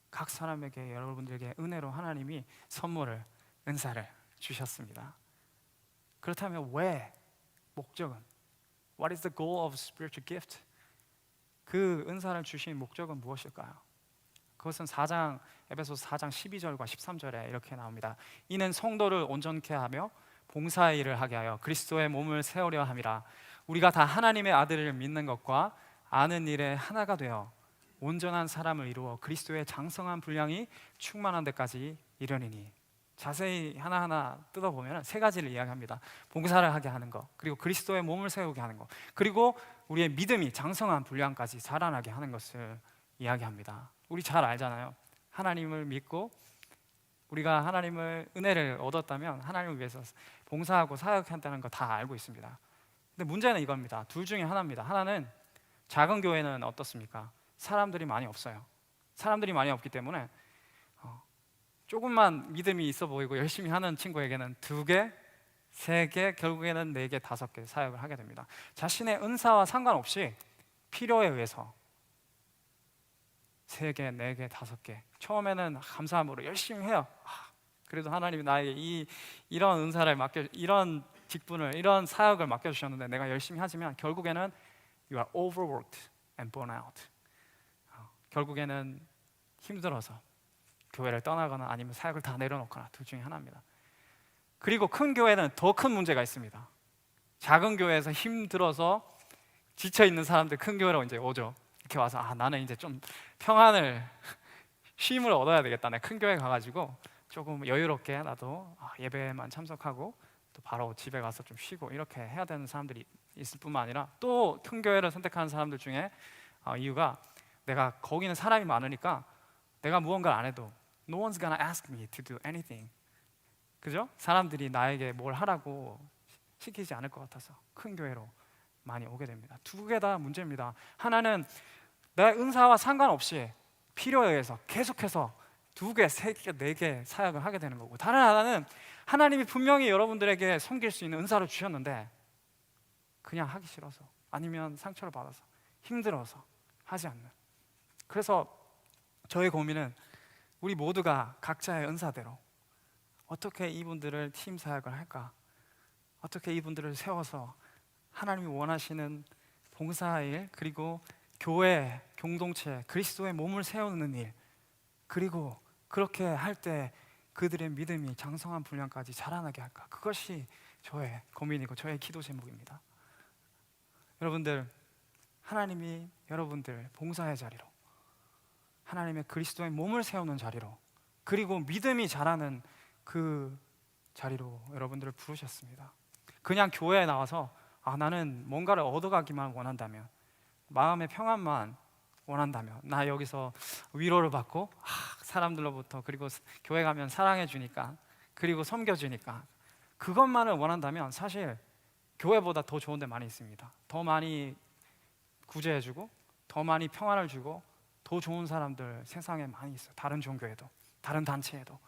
각 사람에게, 여러분들에게 은혜로 하나님이 선물을, 은사를 주셨습니다. 그렇다면 왜? 목적은? What is the goal of spiritual gift? 그 은사를 주신 목적은 무엇일까요? 그것은 에베소서 4장 12절과 13절에 이렇게 나옵니다. 이는 성도를 온전케 하며 봉사의 일을 하게 하여 그리스도의 몸을 세우려 함이라. 우리가 다 하나님의 아들을 믿는 것과 아는 일에 하나가 되어 온전한 사람을 이루어 그리스도의 장성한 분량이 충만한 데까지 이르니니. 자세히 하나하나 뜯어보면 세 가지를 이야기합니다. 봉사를 하게 하는 것, 그리고 그리스도의 몸을 세우게 하는 것, 그리고 우리의 믿음이 장성한 분량까지 자라나게 하는 것을 이야기합니다. 우리 잘 알잖아요. 하나님을 믿고 우리가 하나님을 은혜를 얻었다면 하나님을 위해서 봉사하고 사역한다는 거 다 알고 있습니다. 근데 문제는 이겁니다. 둘 중에 하나입니다. 하나는 작은 교회는 어떻습니까? 사람들이 많이 없어요. 사람들이 많이 없기 때문에 조금만 믿음이 있어 보이고 열심히 하는 친구에게는 2개, 3개, 결국에는 4개, 5개 사역을 하게 됩니다. 자신의 은사와 상관없이 필요에 의해서 3개, 4개, 5개, 처음에는 감사함으로 열심히 해요. 그래도 하나님이 나에게 이런 은사를 이런 직분을, 이런 사역을 맡겨주셨는데 내가 열심히 하지만 결국에는 you are overworked and burn out. 결국에는 힘들어서 교회를 떠나거나 아니면 사역을 다 내려놓거나 둘 중에 하나입니다. 그리고 큰 교회는 더 큰 문제가 있습니다. 작은 교회에서 힘들어서 지쳐 있는 사람들 큰 교회로 이제 오죠. 이렇게 와서 나는 이제 좀 평안을, 쉼을 얻어야 되겠다. 내가 큰 교회 가가지고 조금 여유롭게 나도 예배만 참석하고 또 바로 집에 가서 좀 쉬고 이렇게 해야 되는 사람들이 있을 뿐만 아니라 또 큰 교회를 선택하는 사람들 중에 이유가 내가 거기는 사람이 많으니까 내가 무언가를 안 해도 No one's gonna ask me to do anything. 그죠? 사람들이 나에게 뭘 하라고 시키지 않을 것 같아서 큰 교회로 많이 오게 됩니다. 2개 다 문제입니다. 하나는 내 은사와 상관없이 필요에 의해서 계속해서 2개, 3개, 4개 사역을 하게 되는 거고, 다른 하나는 하나님이 분명히 여러분들에게 섬길 수 있는 은사를 주셨는데 그냥 하기 싫어서, 아니면 상처를 받아서, 힘들어서 하지 않는. 그래서 저의 고민은 우리 모두가 각자의 은사대로 어떻게 이분들을 팀 사역을 할까, 어떻게 이분들을 세워서 하나님이 원하시는 봉사일, 그리고 교회, 공동체, 그리스도의 몸을 세우는 일, 그리고 그렇게 할 때 그들의 믿음이 장성한 분량까지 자라나게 할까, 그것이 저의 고민이고 저의 기도 제목입니다. 여러분들, 하나님이 여러분들 봉사의 자리로, 하나님의 그리스도의 몸을 세우는 자리로, 그리고 믿음이 자라는 그 자리로 여러분들을 부르셨습니다. 그냥 교회에 나와서 나는 뭔가를 얻어가기만 원한다면, 마음의 평안만 원한다면, 나 여기서 위로를 받고 사람들로부터, 그리고 교회 가면 사랑해 주니까, 그리고 섬겨 주니까, 그것만을 원한다면 사실 교회보다 더 좋은 데 많이 있습니다. 더 많이 구제해 주고, 더 많이 평안을 주고, 더 좋은 사람들 세상에 많이 있어요. 다른 종교에도, 다른 단체에도.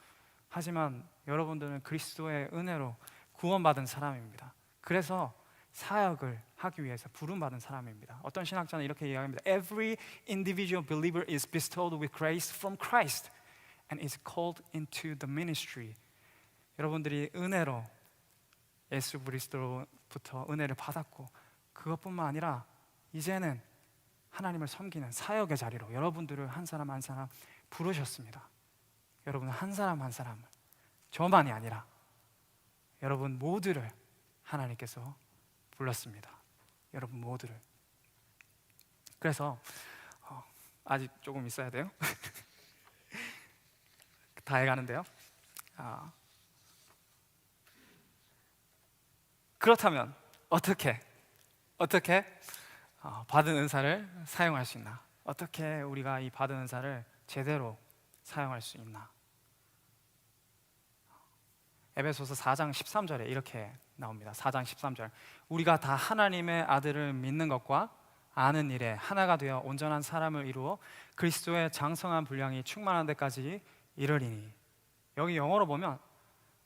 하지만 여러분들은 그리스도의 은혜로 구원받은 사람입니다. 그래서 사역을 하기 위해서 부름받은 사람입니다. 어떤 신학자는 이렇게 이야기합니다. Every individual believer is bestowed with grace from Christ and is called into the ministry. 여러분들이 은혜로, 예수 그리스도로부터 은혜를 받았고, 그것뿐만 아니라 이제는 하나님을 섬기는 사역의 자리로 여러분들을 한 사람 한 사람 부르셨습니다. 여러분 한 사람 한 사람을, 저만이 아니라 여러분 모두를 하나님께서 불렀습니다. 여러분 모두를. 그래서 아직 조금 있어야 돼요. 다 해가는데요. 그렇다면 어떻게 받은 은사를 사용할 수 있나? 어떻게 우리가 이 받은 은사를 제대로 사용할 수 있나? 에베소서 4장 13절에 이렇게 나옵니다. 4장 13절. 우리가 다 하나님의 아들을 믿는 것과 아는 일에 하나가 되어 온전한 사람을 이루어 그리스도의 장성한 분량이 충만한 데까지 이르리니. 여기 영어로 보면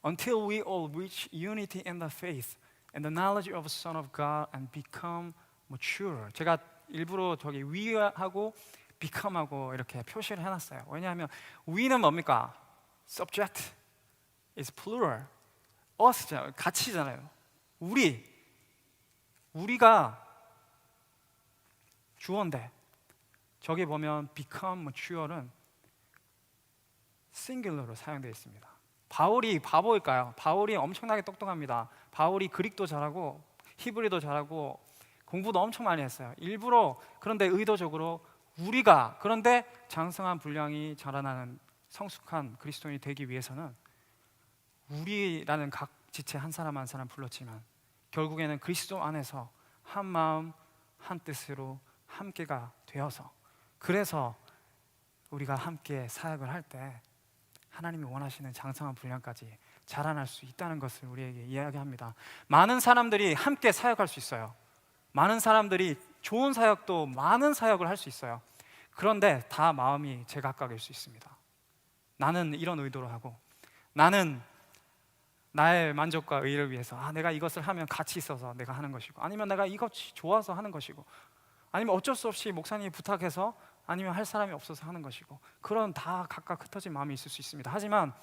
Until we all reach unity in the faith and the knowledge of the Son of God and become mature. 제가 일부러 저기 we하고 become하고 이렇게 표시를 해놨어요. 왜냐하면 we는 뭡니까? subject is plural. us잖아요. 가치잖아요. 우리가 주어인데, 저기 보면 become mature는 싱귤러로 사용되어 있습니다. 바울이 바보일까요? 바울이 엄청나게 똑똑합니다. 바울이 그릭도 잘하고 히브리도 잘하고 공부도 엄청 많이 했어요. 일부러, 그런데 의도적으로 우리가, 그런데 장성한 분량이 자라나는 성숙한 그리스도인이 되기 위해서는 우리라는 각 지체 한 사람 한 사람 불렀지만 결국에는 그리스도 안에서 한 마음 한 뜻으로 함께가 되어서, 그래서 우리가 함께 사역을 할 때 하나님이 원하시는 장성한 분량까지 자라날 수 있다는 것을 우리에게 이야기합니다. 많은 사람들이 함께 사역할 수 있어요. 많은 사람들이 좋은 사역도 많은 사역을 할 수 있어요. 그런데 다 마음이 제각각일 수 있습니다. 나는 이런 의도로 하고, 나는 나의 만족과 의를 위해서 내가 이것을 하면 가치 있어서 내가 하는 것이고, 아니면 내가 이것이 좋아서 하는 것이고, 아니면 어쩔 수 없이 목사님이 부탁해서, 아니면 할 사람이 없어서 하는 것이고, 그런 다 각각 흩어진 마음이 있을 수 있습니다. 하지만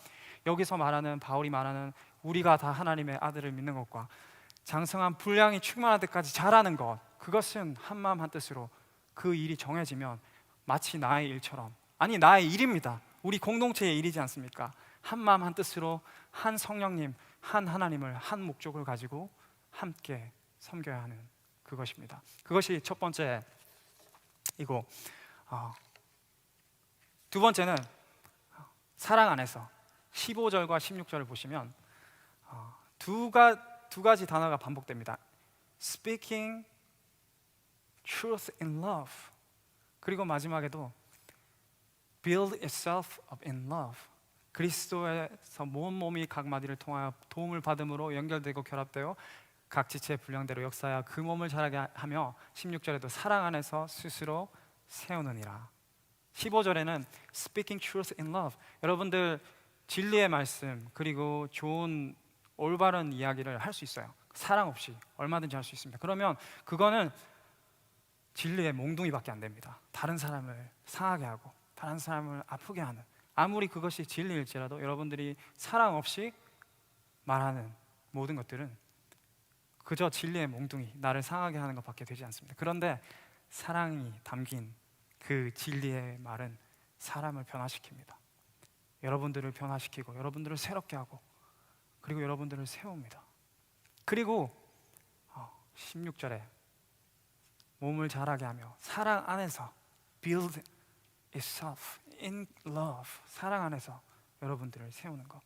여기서 말하는, 바울이 말하는 우리가 다 하나님의 아들을 믿는 것과 장성한 분량이 충만할 때까지 자라는 것, 그것은 한 마음 한 뜻으로 그 일이 정해지면 마치 나의 일처럼, 아니 나의 일입니다. 우리 공동체의 일이지 않습니까? 한 마음 한 뜻으로 한 성령님, 한 하나님을, 한 목적을 가지고 함께 섬겨야 하는 그것입니다. 그것이 첫 번째이고, 두 번째는 사랑 안에서 15절과 16절을 보시면 두 가지 단어가 반복됩니다. Speaking truth in love. 그리고 마지막에도 build itself up in love. 그리스도에서 몸이 각 마디를 통하여 도움을 받음으로 연결되고 결합되어 각 지체의 분량대로 역사하여 그 몸을 자라게 하며, 16절에도 사랑 안에서 스스로 세우느니라. 15절에는 speaking truth in love. 여러분들 진리의 말씀 그리고 좋은 올바른 이야기를 할 수 있어요. 사랑 없이 얼마든지 할 수 있습니다. 그러면 그거는 진리의 몽둥이밖에 안 됩니다. 다른 사람을 상하게 하고 다른 사람을 아프게 하는, 아무리 그것이 진리일지라도 여러분들이 사랑 없이 말하는 모든 것들은 그저 진리의 몽둥이, 나를 상하게 하는 것밖에 되지 않습니다. 그런데 사랑이 담긴 그 진리의 말은 사람을 변화시킵니다. 여러분들을 변화시키고 여러분들을 새롭게 하고 그리고 여러분들을 세웁니다. 그리고 16절에 몸을 자라게 하며 사랑 안에서 build itself in love. 사랑 안에서 여러분들을 세우는 것.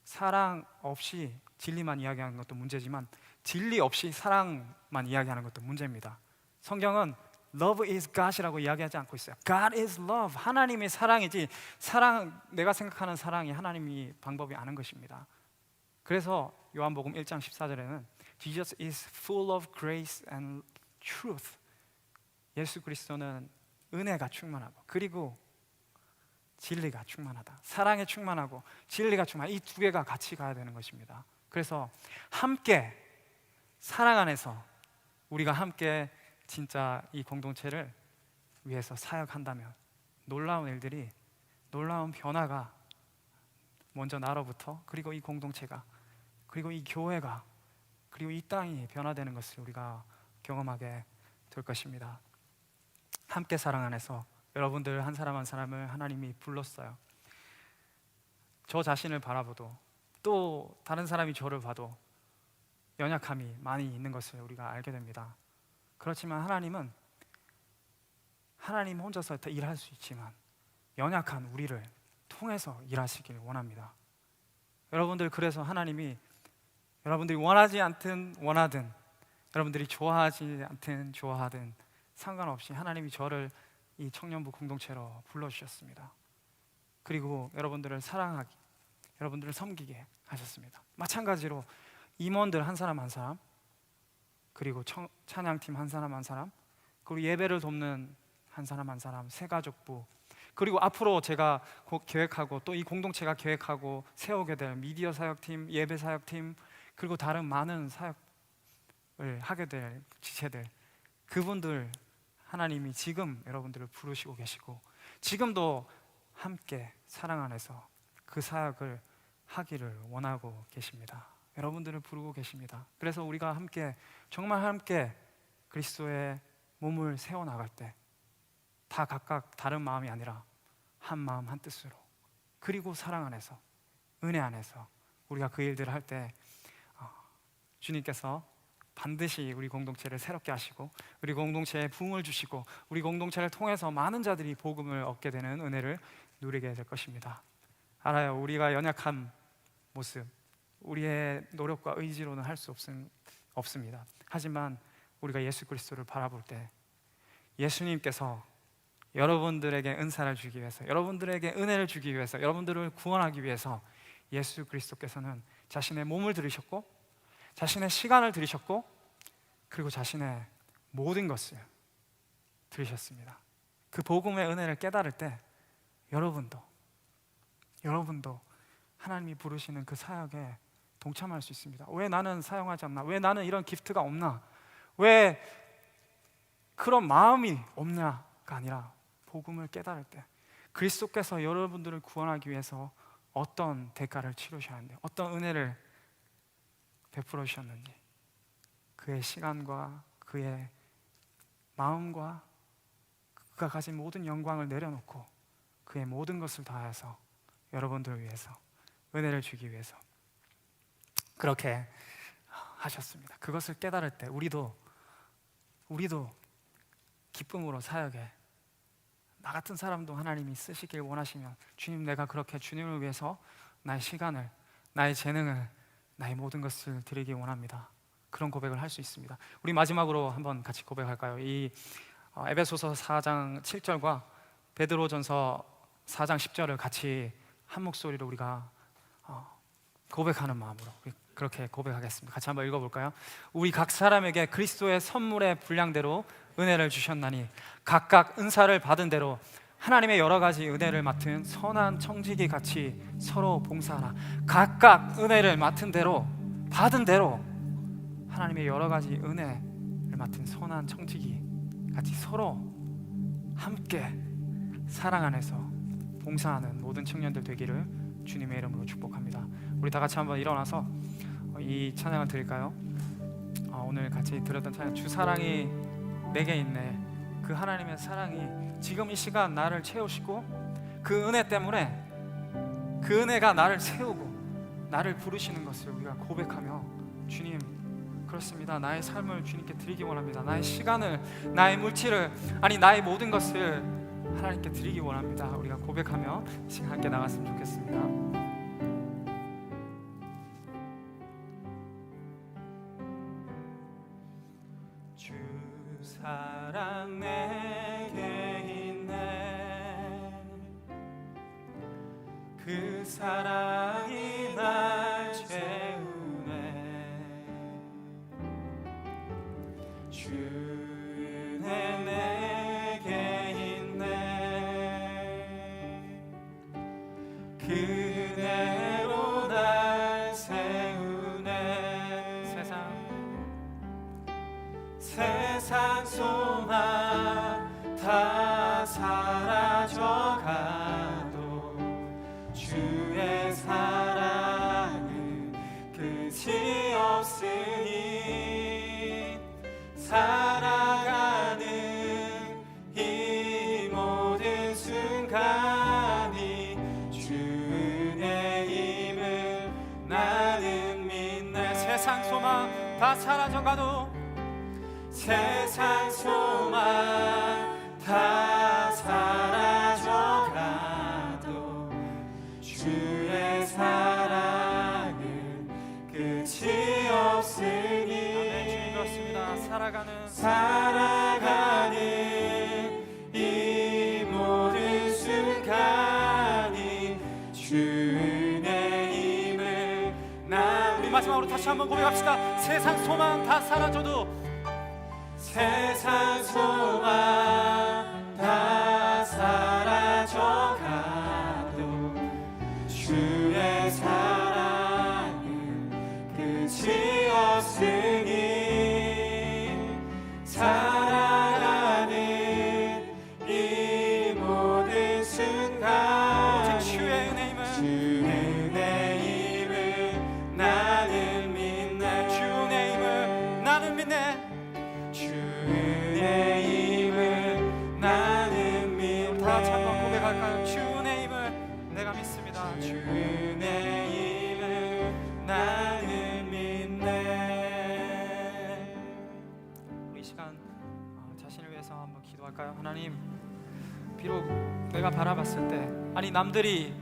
사랑 없이 진리만 이야기하는 것도 문제지만 진리 없이 사랑만 이야기하는 것도 문제입니다. 성경은 Love is God이라고 이야기하지 않고 있어요. God is love. 하나님이 사랑이지, 내가 생각하는 사랑이 하나님이 방법이 아닌 것입니다. 그래서 요한복음 1장 14절에는 Jesus is full of grace and truth. 예수 그리스도는 은혜가 충만하고 그리고 진리가 충만하다. 사랑에 충만하고 진리가 충만하다. 이 두 개가 같이 가야 되는 것입니다. 그래서 함께 사랑 안에서 우리가 함께 진짜 이 공동체를 위해서 사역한다면 놀라운 일들이, 놀라운 변화가 먼저 나로부터 그리고 이 공동체가 그리고 이 교회가 그리고 이 땅이 변화되는 것을 우리가 경험하게 될 것입니다. 함께 사랑 안에서 여러분들 한 사람 한 사람을 하나님이 불렀어요. 저 자신을 바라보도 또 다른 사람이 저를 봐도 연약함이 많이 있는 것을 우리가 알게 됩니다. 그렇지만 하나님은 하나님 혼자서 다 일할 수 있지만 연약한 우리를 통해서 일하시길 원합니다. 여러분들, 그래서 하나님이 여러분들이 원하지 않든 원하든, 여러분들이 좋아하지 않든 좋아하든 상관없이 하나님이 저를 이 청년부 공동체로 불러주셨습니다. 그리고 여러분들을 사랑하기, 여러분들을 섬기게 하셨습니다. 마찬가지로 임원들 한 사람 한 사람, 그리고 찬양팀 한 사람 한 사람, 그리고 예배를 돕는 한 사람 한 사람, 새가족부, 그리고 앞으로 제가 곧 계획하고 또 이 공동체가 계획하고 세우게 될 미디어 사역팀, 예배 사역팀, 그리고 다른 많은 사역을 하게 될 지체들, 그분들 하나님이 지금 여러분들을 부르시고 계시고 지금도 함께 사랑 안에서 그 사역을 하기를 원하고 계십니다. 여러분들을 부르고 계십니다. 그래서 우리가 함께, 정말 함께 그리스도의 몸을 세워나갈 때 다 각각 다른 마음이 아니라 한 마음 한 뜻으로, 그리고 사랑 안에서, 은혜 안에서 우리가 그 일들을 할 때 주님께서 반드시 우리 공동체를 새롭게 하시고 우리 공동체에 부흥을 주시고 우리 공동체를 통해서 많은 자들이 복음을 얻게 되는 은혜를 누리게 될 것입니다. 알아요. 우리가 연약한 모습, 우리의 노력과 의지로는 할 수 없습니다. 하지만 우리가 예수 그리스도를 바라볼 때 예수님께서 여러분들에게 은사를 주기 위해서, 여러분들에게 은혜를 주기 위해서, 여러분들을 구원하기 위해서 예수 그리스도께서는 자신의 몸을 들이셨고 자신의 시간을 들이셨고 그리고 자신의 모든 것을 들이셨습니다. 그 복음의 은혜를 깨달을 때 여러분도 하나님이 부르시는 그 사역에 동참할 수 있습니다. 왜 나는 사용하지 않나? 왜 나는 이런 기프트가 없나? 왜 그런 마음이 없냐가 아니라 복음을 깨달을 때 그리스도께서 여러분들을 구원하기 위해서 어떤 대가를 치르셔야 하는데, 어떤 은혜를 베풀어 주셨는지, 그의 시간과 그의 마음과 그가 가진 모든 영광을 내려놓고 그의 모든 것을 다해서 여러분들을 위해서, 은혜를 주기 위해서 그렇게 하셨습니다. 그것을 깨달을 때 우리도 기쁨으로 사역에, 나 같은 사람도 하나님이 쓰시길 원하시면 주님, 내가 그렇게 주님을 위해서 나의 시간을, 나의 재능을, 나의 모든 것을 드리기 원합니다. 그런 고백을 할 수 있습니다. 우리 마지막으로 한번 같이 고백할까요? 이 에베소서 4장 7절과 베드로전서 4장 10절을 같이 한 목소리로 우리가 고백하는 마음으로 우리 그렇게 고백하겠습니다. 같이 한번 읽어볼까요? 우리 각 사람에게 그리스도의 선물의 분량대로 은혜를 주셨나니 각각 은사를 받은 대로 하나님의 여러 가지 은혜를 맡은 선한 청지기 같이 서로 봉사하라. 각각 은혜를 맡은 대로, 받은 대로 하나님의 여러 가지 은혜를 맡은 선한 청지기 같이 서로 함께 사랑 안에서 봉사하는 모든 청년들 되기를 주님의 이름으로 축복합니다. 우리 다 같이 한번 일어나서 이 찬양을 드릴까요? 오늘 같이 들었던 찬양, 주 사랑이 내게 있네. 그 하나님의 사랑이 지금 이 시간 나를 채우시고, 그 은혜 때문에, 그 은혜가 나를 세우고 나를 부르시는 것을 우리가 고백하며, 주님 그렇습니다, 나의 삶을 주님께 드리기 원합니다. 나의 시간을, 나의 물질을, 아니 나의 모든 것을 하나님께 드리기 원합니다. 우리가 고백하며 이 시간 함께 나갔으면 좋겠습니다. 주 사랑 내게 있네. 그 사랑이 날 채우네. 주 은혜 내게 있네. 그 은혜로 날 세우네. 세상 소망 다 사라져가도 주의 사랑은 끝이 없으니 살아가는 이 모든 순간이 주 은혜임을 나는 믿네. 세상 소망 다 사라져가도, 세상 소망 다 사라져가도 주의 사랑은 끝이 없으니. 주님 그렇습니다. 살아가는 이 모든 순간이 주 은혜임을 나. 우리 마지막으로 다시 한번 고백합시다. 세상 소망 다 사라져도, 세상 소망 다 사라져가도 주의 사랑은 끝이 없으니 살아가는 이 모든 순간 주의 은혜임을 나는 믿네. 주 은혜임을 나는 믿네. 주의 힘을 나는 믿네. 다 같이 한번 고백할까요? 주의 힘을 내가 믿습니다. 주의 힘을 나는 믿네. 우리 이 시간 자신을 위해서 한번 기도할까요? 하나님, 비록 내가 바라봤을 때, 아니 남들이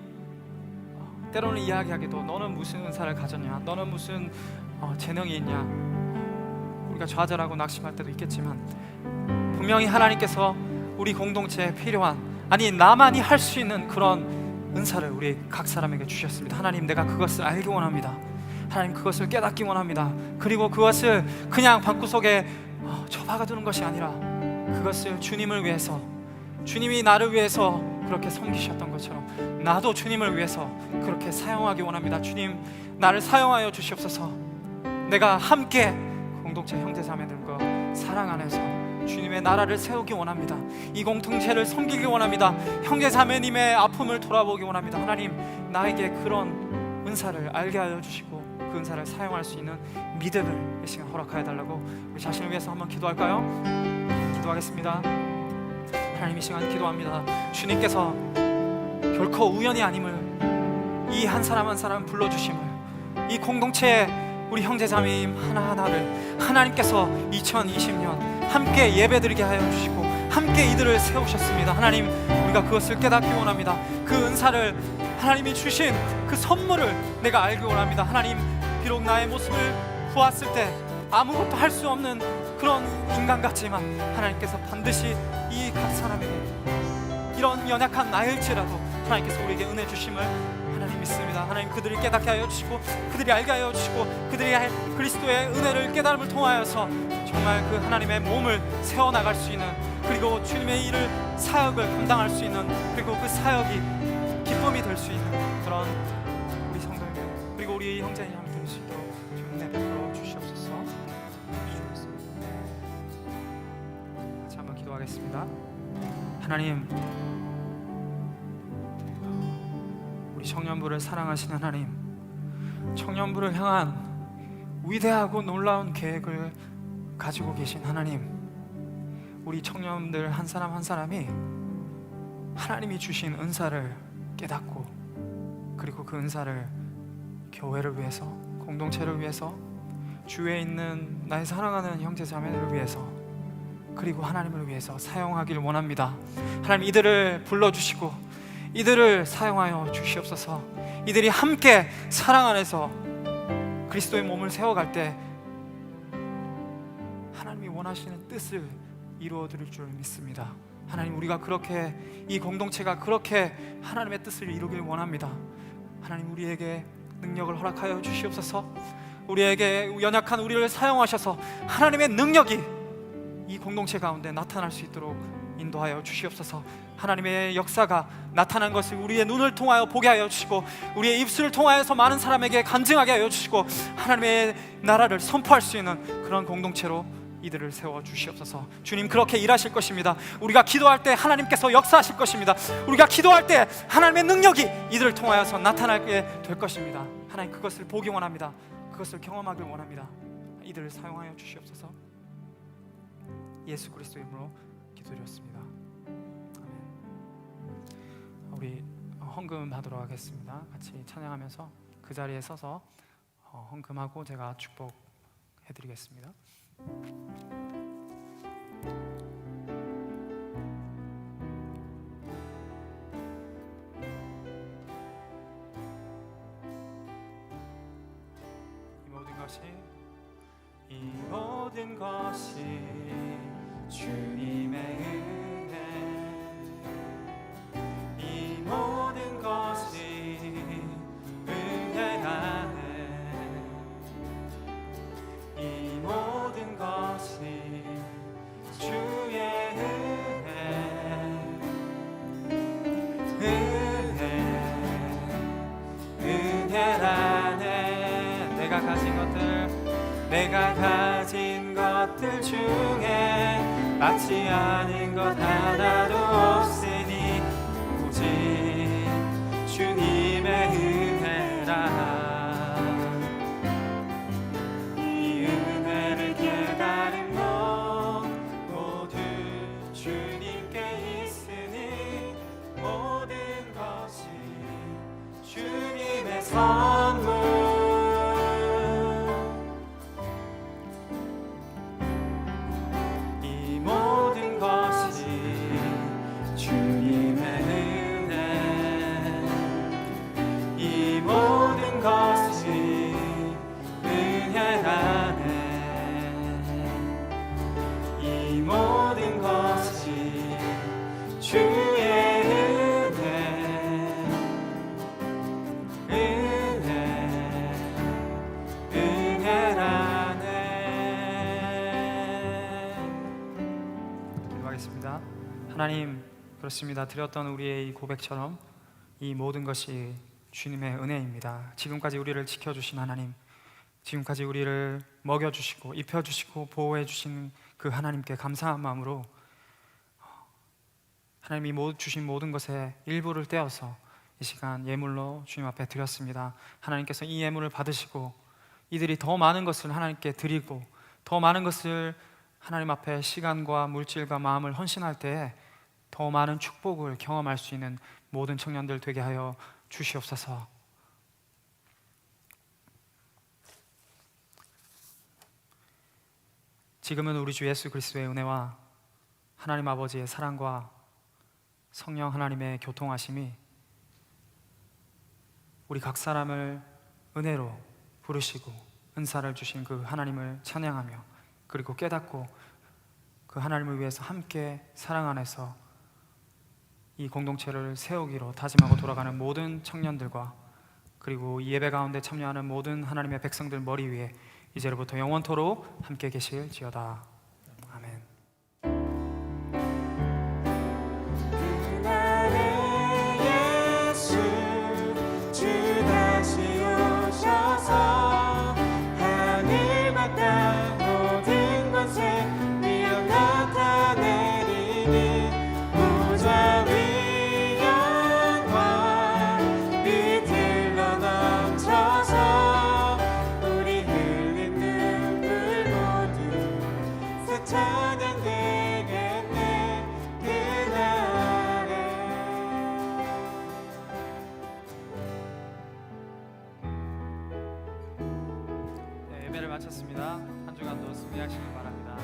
때로는 이야기하기도 너는 무슨 은사를 가졌냐, 너는 무슨 재능이 있냐, 우리가 좌절하고 낙심할 때도 있겠지만 분명히 하나님께서 우리 공동체에 필요한, 아니 나만이 할 수 있는 그런 은사를 우리 각 사람에게 주셨습니다. 하나님, 내가 그것을 알기 원합니다. 하나님, 그것을 깨닫기 원합니다. 그리고 그것을 그냥 방구석에 처박아두는 것이 아니라 그것을 주님을 위해서, 주님이 나를 위해서 그렇게 섬기셨던 것처럼 나도 주님을 위해서 그렇게 사용하기 원합니다. 주님, 나를 사용하여 주시옵소서. 내가 함께 공동체 형제자매들과 사랑 안에서 주님의 나라를 세우기 원합니다. 이 공동체를 섬기기 원합니다. 형제자매님의 아픔을 돌아보기 원합니다. 하나님, 나에게 그런 은사를 알게 하여 주시고 그 은사를 사용할 수 있는 믿음을 이 시간 허락하여 달라고 우리 자신을 위해서 한번 기도할까요? 기도하겠습니다. 하나님, 이 시간 기도합니다. 주님께서 결코 우연이 아님을, 이 한 사람 한 사람 불러주심을, 이 공동체에 우리 형제자매님 하나하나를 하나님께서 2020년 함께 예배드리게 하여 주시고 함께 이들을 세우셨습니다. 하나님, 우리가 그것을 깨닫기 원합니다. 그 은사를, 하나님이 주신 그 선물을 내가 알기 원합니다. 하나님, 비록 나의 모습을 보았을 때 아무것도 할 수 없는 그런 인간 같지만 하나님께서 반드시 이 각 사람에게, 이런 연약한 나일지라도 하나님께서 우리에게 은혜 주심을 하나님 하나님 믿습니다. 하나님 그들이 깨닫게 하여 주시고 그들이 알게 하여 주시고 그들이 그리스도의 은혜를 깨달음을 통하여서 정말 그 하나님의 몸을 세워나갈 수 있는, 그리고 주님의 일을 사역을 감당할 수 있는, 그리고 그 사역이 기쁨이 될 수 있는 그런 우리 성도들 그리고 우리 형제자매들 될 수 있도록 주님 은혜 베풀어 주시옵소서. 같이 한번 기도하겠습니다. 하나님, 우리 청년부를 사랑하시는 하나님, 청년부를 향한 위대하고 놀라운 계획을 가지고 계신 하나님, 우리 청년들 한 사람 한 사람이 하나님이 주신 은사를 깨닫고, 그리고 그 은사를 교회를 위해서, 공동체를 위해서, 주위에 있는 나의 사랑하는 형제 자매들을 위해서, 그리고 하나님을 위해서 사용하기를 원합니다. 하나님, 이들을 불러주시고 이들을 사용하여 주시옵소서. 이들이 함께 사랑 안에서 그리스도의 몸을 세워갈 때 하나님이 원하시는 뜻을 이루어 드릴 줄 믿습니다. 하나님, 우리가 그렇게, 이 공동체가 그렇게 하나님의 뜻을 이루길 원합니다. 하나님, 우리에게 능력을 허락하여 주시옵소서. 우리에게 연약한 우리를 사용하셔서 하나님의 능력이 이 공동체 가운데 나타날 수 있도록 인도하여 주시옵소서. 하나님의 역사가 나타난 것을 우리의 눈을 통하여 보게 하여 주시고, 우리의 입술을 통하여서 많은 사람에게 간증하게 하여 주시고, 하나님의 나라를 선포할 수 있는 그런 공동체로 이들을 세워 주시옵소서. 주님, 그렇게 일하실 것입니다. 우리가 기도할 때 하나님께서 역사하실 것입니다. 우리가 기도할 때 하나님의 능력이 이들을 통하여서 나타나게 될 것입니다. 하나님, 그것을 보기 원합니다. 그것을 경험하길 원합니다. 이들을 사용하여 주시옵소서. 예수 그리스도의 이름으로 기도드렸습니다. 아멘. 우리 헌금하도록 하겠습니다. 같이 찬양하면서 그 자리에 서서 헌금하고 제가 축복해드리겠습니다. 이 모든 것이 주님의 은혜, 이 모든 것이 은혜 안에, 이 모든 것이 주의 은혜 안에. 내가 가진 것들 중에 맞지 않은 것 하나도 없으니 오직 주님의 은혜라. 이 은혜를 깨달은 모두 주님께 있으니 모든 것이 주님의 선물. 하나님, 그렇습니다. 드렸던 우리의 이 고백처럼 이 모든 것이 주님의 은혜입니다. 지금까지 우리를 지켜주신 하나님, 지금까지 우리를 먹여주시고 입혀주시고 보호해주신 그 하나님께 감사한 마음으로 하나님이 주신 모든 것의 일부를 떼어서 이 시간 예물로 주님 앞에 드렸습니다. 하나님께서 이 예물을 받으시고 이들이 더 많은 것을 하나님께 드리고 더 많은 것을 하나님 앞에 시간과 물질과 마음을 헌신할 때에 더 많은 축복을 경험할 수 있는 모든 청년들 되게 하여 주시옵소서. 지금은 우리 주 예수 그리스도의 은혜와 하나님 아버지의 사랑과 성령 하나님의 교통하심이 우리 각 사람을 은혜로 부르시고 은사를 주신 그 하나님을 찬양하며 그리고 깨닫고 그 하나님을 위해서 함께 사랑 안에서 이 공동체를 세우기로 다짐하고 돌아가는 모든 청년들과 그리고 이 예배 가운데 참여하는 모든 하나님의 백성들 머리 위에 이제로부터 영원토록 함께 계실지어다. 아멘. 그날에 예수 주 다시 오셔서 하늘과 땅 모든 곳에 위엄 나타내리니 보좌 위 영광 비틀러 넘쳐서 우리 흘린 눈물 모두 새 찬양 되겠네 그날에. 네, 예배를 마쳤습니다. 한 주간도 승리하시길 바랍니다.